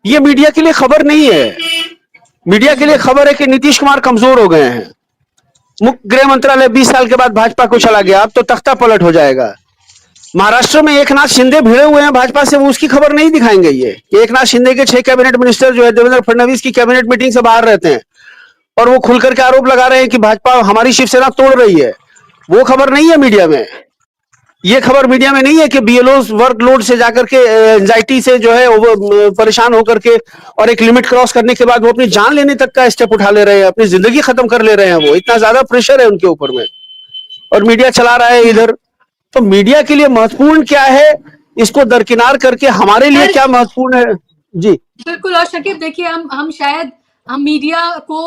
Speaker 4: ये मीडिया के लिए खबर नहीं है। मीडिया के लिए खबर है कि नीतीश कुमार कमजोर हो गए हैं, मुख्य गृह मंत्रालय 20 साल के बाद भाजपा को चला गया, अब तो तख्ता पलट हो जाएगा। महाराष्ट्र में एकनाथ शिंदे भिड़े हुए हैं भाजपा से, वो उसकी खबर नहीं दिखाएंगे। ये एकनाथ शिंदे के 6 कैबिनेट मिनिस्टर जो है देवेंद्र फडणवीस की कैबिनेट मीटिंग से बाहर रहते हैं, और वो खुलकर के आरोप लगा रहे हैं कि भाजपा हमारी शिवसेना तोड़ रही है। वो खबर नहीं है मीडिया में। ये खबर मीडिया में नहीं है कि बीएलओ वर्कलोड से जाकर के एंजाइटी से जो है वो परेशान होकर के, और एक लिमिट क्रॉस करने के बाद वो अपनी जान लेने तक का स्टेप उठा ले रहे हैं, अपनी जिंदगी खत्म कर ले रहे हैं। वो इतना ज्यादा प्रेशर है उनके ऊपर में, और मीडिया चला रहा है इधर। तो मीडिया के लिए महत्वपूर्ण क्या है, इसको दरकिनार करके हमारे लिए क्या महत्वपूर्ण है। जी
Speaker 1: बिल्कुल। और शकीब देखिए, हम मीडिया को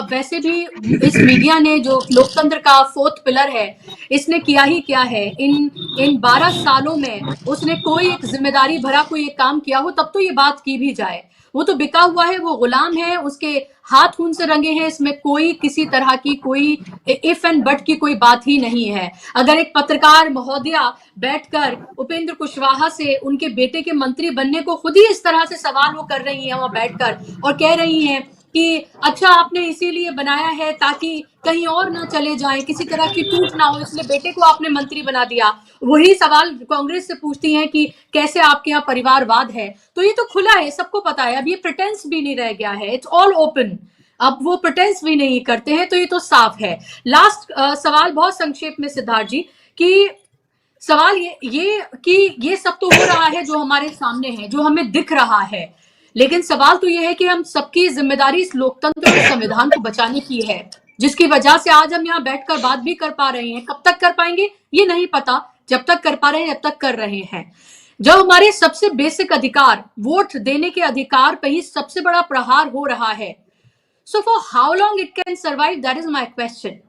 Speaker 1: वैसे भी, इस मीडिया ने जो लोकतंत्र का 4th पिलर है, इसने किया ही क्या है इन 12 सालों में। उसने कोई एक जिम्मेदारी भरा कोई एक काम किया हो तब तो ये बात की भी जाए। वो तो बिका हुआ है, वो गुलाम है, उसके हाथ खून से रंगे हैं, इसमें कोई किसी तरह की कोई इफ एंड बट की कोई बात ही नहीं है। अगर एक पत्रकार महोदया बैठकर उपेंद्र कुशवाहा से उनके बेटे के मंत्री बनने को खुद ही इस तरह से सवाल वो कर रही हैं वहां बैठकर, और कह रही हैं कि अच्छा आपने इसीलिए बनाया है ताकि कहीं और ना चले जाएं, किसी तरह की टूट ना हो, इसलिए बेटे को आपने मंत्री बना दिया। वही सवाल कांग्रेस से पूछती हैं कि कैसे आपके यहाँ परिवारवाद है। तो ये तो खुला है, सबको पता है, अब ये प्रिटेंस भी नहीं रह गया है, इट्स ऑल ओपन। अब वो प्रिटेंस भी नहीं करते हैं, तो ये तो साफ है। लास्ट सवाल बहुत संक्षेप में सिद्धार्थ जी, कि सवाल ये कि ये सब तो हो रहा है जो हमारे सामने है, जो हमें दिख रहा है, लेकिन सवाल तो ये है कि हम सबकी जिम्मेदारी इस लोकतंत्र और संविधान को बचाने की है, जिसकी वजह से आज हम यहाँ बैठकर बात भी कर पा रहे हैं। कब तक कर पाएंगे ये नहीं पता, जब तक कर पा रहे हैं जब तक कर रहे हैं। जब हमारे सबसे बेसिक अधिकार, वोट देने के अधिकार पे ही सबसे बड़ा प्रहार हो रहा है, so for how long it can survive, that is my question.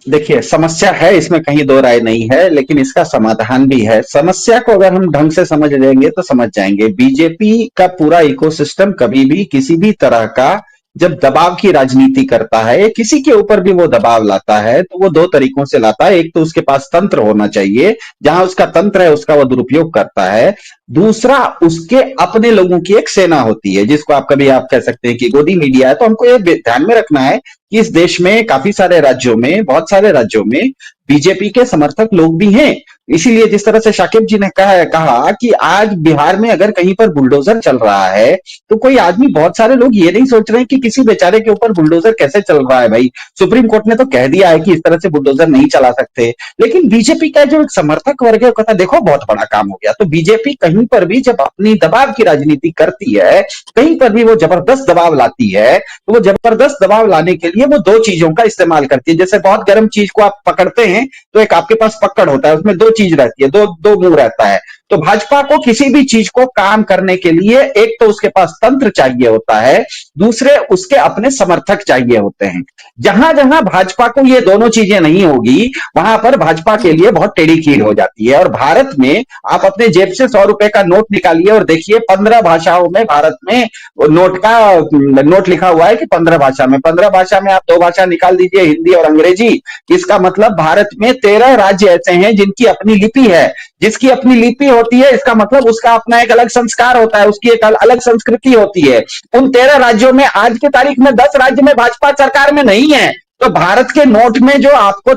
Speaker 3: देखिए, समस्या है, इसमें कहीं दो राय नहीं है, लेकिन इसका समाधान भी है। समस्या को अगर हम ढंग से समझ लेंगे तो समझ जाएंगे। बीजेपी का पूरा इकोसिस्टम कभी भी किसी भी तरह का जब दबाव की राजनीति करता है, किसी के ऊपर भी वो दबाव लाता है, तो वो दो तरीकों से लाता है। एक तो उसके पास तंत्र होना चाहिए, जहां उसका तंत्र है उसका वो दुरुपयोग करता है। दूसरा, उसके अपने लोगों की एक सेना होती है, जिसको आप कभी आप कह सकते हैं कि गोदी मीडिया है। तो हमको ये ध्यान में रखना है कि इस देश में काफी सारे राज्यों में, बहुत सारे राज्यों में बीजेपी के समर्थक लोग भी हैं। इसीलिए जिस तरह से शाकिब जी ने कहा कि आज बिहार में अगर कहीं पर बुलडोजर चल रहा है, तो कोई आदमी, बहुत सारे लोग ये नहीं सोच रहे हैं कि किसी बेचारे के ऊपर बुलडोजर कैसे चल रहा है। भाई, सुप्रीम कोर्ट ने तो कह दिया है कि इस तरह से बुलडोजर नहीं चला सकते, लेकिन बीजेपी का जो एक समर्थक वर्ग है, कहता देखो बहुत बड़ा काम हो गया। तो बीजेपी कहीं पर भी जब अपनी दबाव की राजनीति करती है, कहीं पर भी वो जबरदस्त दबाव लाती है, तो वो जबरदस्त दबाव लाने के लिए वो दो चीजों का इस्तेमाल करती है। जैसे बहुत गर्म चीज को आप पकड़ते हैं तो एक आपके पास पकड़ होता है, उसमें दो चीज रहती है, दो मुंह रहता है। तो भाजपा को किसी भी चीज को काम करने के लिए एक तो उसके पास तंत्र चाहिए होता है, दूसरे उसके अपने समर्थक चाहिए होते हैं। जहां जहां भाजपा को ये दोनों चीजें नहीं होगी, वहां पर भाजपा के लिए बहुत टेढ़ी खीर हो जाती है। और भारत में आप अपने जेब से 100 रुपए का नोट निकालिए और देखिए 15 भाषाओं में भारत में नोट लिखा हुआ है कि 15 भाषा में, 15 भाषा में आप 2 भाषा निकाल दीजिए, हिंदी और अंग्रेजी। इसका मतलब भारत में 13 राज्य ऐसे हैं जिनकी अपनी लिपि है। जिसकी अपनी लिपि होती है, इसका मतलब उसका अपना एक अलग संस्कार होता है, उसकी एक अलग संस्कृति होती है। उन 13 राज्यों में आज की तारीख में 10 राज्य में भाजपा सरकार में नहीं है। तो भारत के नोट में जो आपको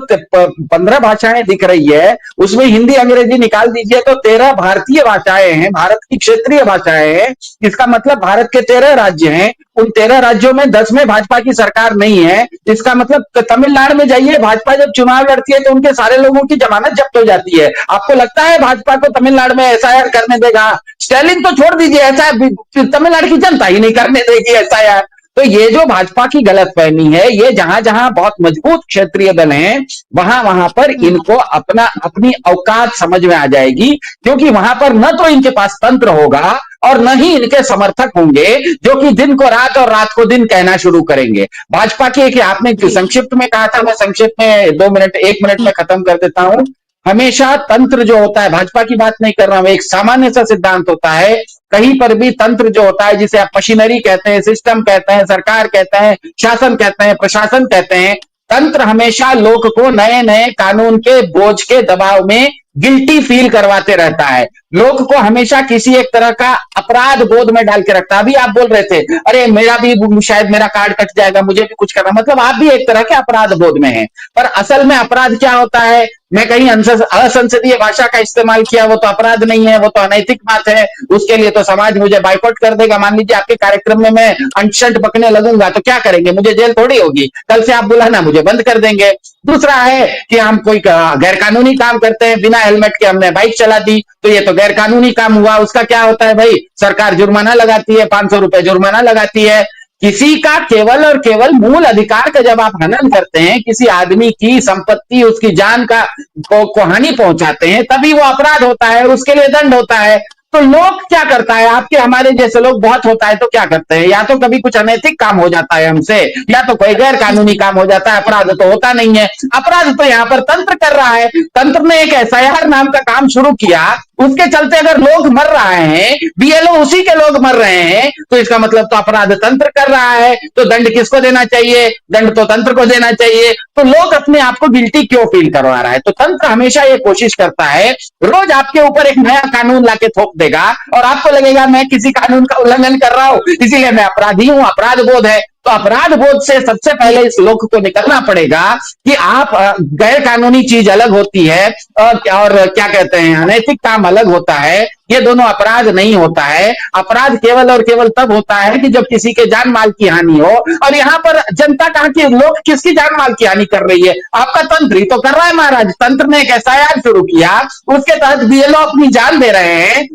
Speaker 3: 15 भाषाएं दिख रही है, उसमें हिंदी अंग्रेजी निकाल दीजिए तो 13 भारतीय भाषाएं हैं, भारत की क्षेत्रीय भाषाएं हैं। इसका मतलब भारत के 13 राज्य हैं, उन 13 राज्यों में 10 में भाजपा की सरकार नहीं है। इसका मतलब तमिलनाडु में जाइए, भाजपा जब चुनाव लड़ती है तो उनके सारे लोगों की जमानत जब्त हो जाती है। आपको लगता है भाजपा को तमिलनाडु में एसआईआर करने देगा? स्टैलिन तो छोड़ दीजिए, ऐसा तमिलनाडु की जनता ही नहीं करने देगी एसआईआर। तो ये जो भाजपा की गलतफहमी है, ये जहां जहां बहुत मजबूत क्षेत्रीय दल हैं, वहां वहां पर इनको अपनी औकात समझ में आ जाएगी, क्योंकि वहां पर न तो इनके पास तंत्र होगा और न ही इनके समर्थक होंगे जो कि दिन को रात और रात को दिन कहना शुरू करेंगे। भाजपा की एक आपने संक्षिप्त में कहा था, मैं संक्षिप्त में 2 मिनट 1 मिनट में खत्म कर देता हूं। हमेशा तंत्र जो होता है, भाजपा की बात नहीं कर रहा हूं, एक सामान्य सा सिद्धांत होता है, कहीं पर भी तंत्र जो होता है, जिसे आप मशीनरी कहते हैं, सिस्टम कहते हैं, सरकार कहते हैं, शासन कहते हैं, प्रशासन कहते हैं, तंत्र हमेशा लोग को नए नए कानून के बोझ के दबाव में गिल्टी फील करवाते रहता है, लोग को हमेशा किसी एक तरह का अपराध बोध में डाल के रखता है। अभी आप बोल रहे थे, अरे मेरा भी शायद मेरा कार्ड कट जाएगा, मुझे भी कुछ करना, मतलब आप भी एक तरह के अपराध बोध में हैं। पर असल में अपराध क्या होता है? मैं कहीं असंसदीय भाषा का इस्तेमाल किया, वो तो अपराध नहीं है, वो तो अनैतिक बात है, उसके लिए तो समाज मुझे बाइकआउट कर देगा। मान लीजिए आपके कार्यक्रम में मैं अंट-शंट बकने लगूंगा तो क्या करेंगे? मुझे जेल थोड़ी होगी, कल से आप बुलाना मुझे बंद कर देंगे। दूसरा है कि हम कोई गैर कानूनी काम करते हैं, बिना हेलमेट के हमने बाइक चला दी, तो ये तो गैर कानूनी काम हुआ। उसका क्या होता है भाई? सरकार जुर्माना लगाती है, 500 रुपए जुर्माना लगाती है। किसी का केवल और केवल मूल अधिकार का जब आप हनन करते हैं, किसी आदमी की संपत्ति, उसकी जान को हानि पहुंचाते हैं, तभी वो अपराध होता है, उसके लिए दंड होता है। तो लोग क्या करता है, आपके हमारे जैसे लोग बहुत होता है तो क्या करते हैं, या तो कभी कुछ अनैतिक काम हो जाता है हमसे, या तो कोई गैर कानूनी काम हो जाता है, अपराध तो होता नहीं है। अपराध तो यहाँ पर तंत्र कर रहा है। तंत्र ने एक एसआईआर नाम का काम शुरू किया, उसके चलते अगर लोग मर रहे हैं, बीएलओ उसी के लोग मर रहे हैं, तो इसका मतलब तो अपराध तंत्र कर रहा है। तो दंड किसको देना चाहिए? दंड तो तंत्र को देना चाहिए। तो लोग अपने आप को गिल्टी क्यों फील करवा रहा है? तो तंत्र हमेशा ये कोशिश करता है, रोज आपके ऊपर एक नया कानून लाके थोप देगा और आपको लगेगा मैं किसी कानून का उल्लंघन कर रहा हूं, इसीलिए मैं अपराधी हूं, अपराध बोध है। तो अपराध बोध से सबसे पहले इस लोक को निकलना पड़ेगा कि आप गैर कानूनी चीज अलग होती है और क्या कहते हैं, अनैतिक काम अलग होता है। ये दोनों अपराध नहीं होता है। अपराध केवल और केवल तब होता है कि जब किसी के जान माल की हानि हो। और यहाँ पर जनता कहाँ की, लोग किसकी जान माल की हानि कर रही है? आपका तंत्र ही तो कर रहा है महाराज। तंत्र ने एक एसआईआर शुरू किया, उसके तहत बीएलओ अपनी जान दे रहे हैं।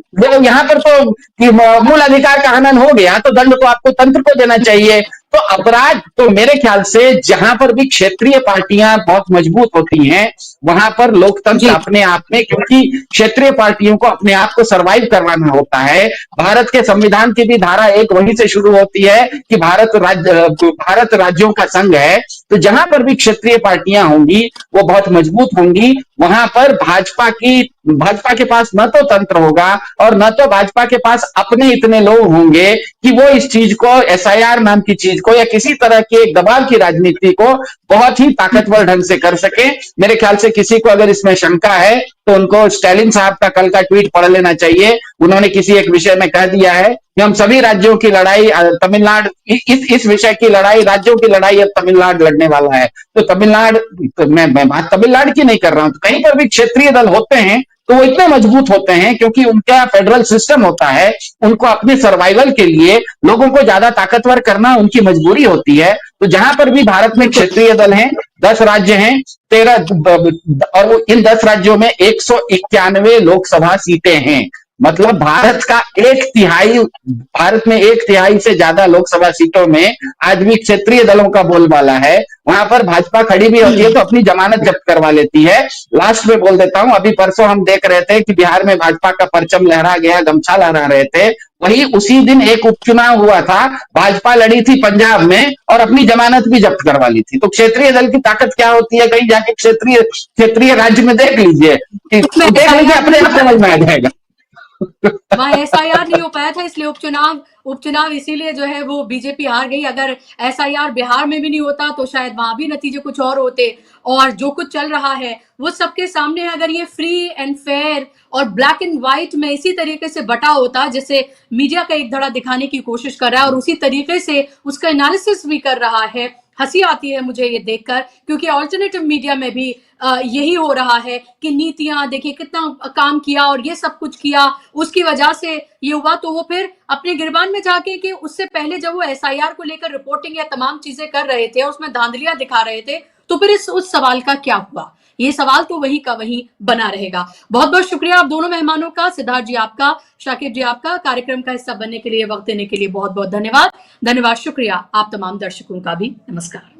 Speaker 3: यहाँ पर तो मूल अधिकार का हनन हो गया, तो दंड तो आपको तंत्र को देना चाहिए। तो अपराध तो मेरे ख्याल से जहां पर भी क्षेत्रीय पार्टियां बहुत मजबूत होती हैं, वहां पर लोकतंत्र अपने आप में, क्योंकि क्षेत्रीय पार्टियों को अपने आप को सरवाइव करवाना होता है। भारत के संविधान की भी धारा 1 वहीं से शुरू होती है कि भारत राज्यों का संघ है। तो जहां पर भी क्षेत्रीय पार्टियां होंगी वो बहुत मजबूत होंगी। वहां पर भाजपा के पास न तो तंत्र होगा और न तो भाजपा के पास अपने इतने लोग होंगे कि वो इस चीज को, एसआईआर नाम की चीज को, या किसी तरह की एक दबाव की राजनीति को बहुत ही ताकतवर ढंग से कर सके। मेरे ख्याल से किसी को अगर इसमें शंका है तो उनको स्टैलिन साहब का कल का ट्वीट पढ़ लेना चाहिए। उन्होंने किसी एक विषय में कह दिया है कि हम सभी राज्यों की लड़ाई, तमिलनाडु, इस विषय की लड़ाई, राज्यों की लड़ाई अब तमिलनाडु लड़ने वाला है। तो तमिलनाडु, मैं बात तमिलनाडु की नहीं कर रहा हूं, तो कहीं पर भी क्षेत्रीय दल होते हैं तो वो इतने मजबूत होते हैं क्योंकि उनका फेडरल सिस्टम होता है। उनको अपने सर्वाइवल के लिए लोगों को ज्यादा ताकतवर करना उनकी मजबूरी होती है। तो जहां पर भी भारत में क्षेत्रीय दल हैं, 10 राज्य हैं, 13, और इन 10 राज्यों में 191 लोकसभा सीटें हैं। मतलब भारत में 1/3 से ज्यादा लोकसभा सीटों में आज भी क्षेत्रीय दलों का बोलबाला है। वहां पर भाजपा खड़ी भी होती है तो अपनी जमानत जब्त करवा लेती है। लास्ट में बोल देता हूं, अभी परसों हम देख रहे थे कि बिहार में भाजपा का परचम लहरा गया, गमछा लहरा रहे थे। वही उसी दिन एक उपचुनाव हुआ था, भाजपा लड़ी थी पंजाब में और अपनी जमानत भी जब्त करवा ली थी। तो क्षेत्रीय दल की ताकत क्या होती है, कहीं जाके क्षेत्रीय राज्य में देख लीजिए, अपने आप समझ में आ जाएगा।
Speaker 1: वहां एसआईआर नहीं हो पाया था, इसलिए उपचुनाव इसीलिए जो है वो बीजेपी हार गई। अगर एसआईआर बिहार में भी नहीं होता तो शायद वहां भी नतीजे कुछ और होते। और जो कुछ चल रहा है वो सबके सामने, अगर ये फ्री एंड फेयर और ब्लैक एंड व्हाइट में इसी तरीके से बटा होता जैसे मीडिया का एक धड़ा दिखाने की कोशिश कर रहा है और उसी तरीके से उसका एनालिसिस भी कर रहा है, हंसी आती है मुझे ये देखकर, क्योंकि ऑल्टरनेटिव मीडिया में भी यही हो रहा है कि नीतियां देखिए कितना काम किया और ये सब कुछ किया, उसकी वजह से ये हुआ, तो वो फिर अपने गिरबान में जाके कि उससे पहले जब वो एसआईआर को लेकर रिपोर्टिंग या तमाम चीजें कर रहे थे, उसमें धांधलियां दिखा रहे थे, तो फिर उस सवाल का क्या हुआ? ये सवाल तो वहीं का वहीं बना रहेगा। बहुत बहुत शुक्रिया आप दोनों मेहमानों का, सिद्धार्थ जी आपका, शाकिब जी आपका, कार्यक्रम का हिस्सा बनने के लिए, वक्त देने के लिए बहुत बहुत धन्यवाद। धन्यवाद, शुक्रिया आप तमाम दर्शकों का भी। नमस्कार।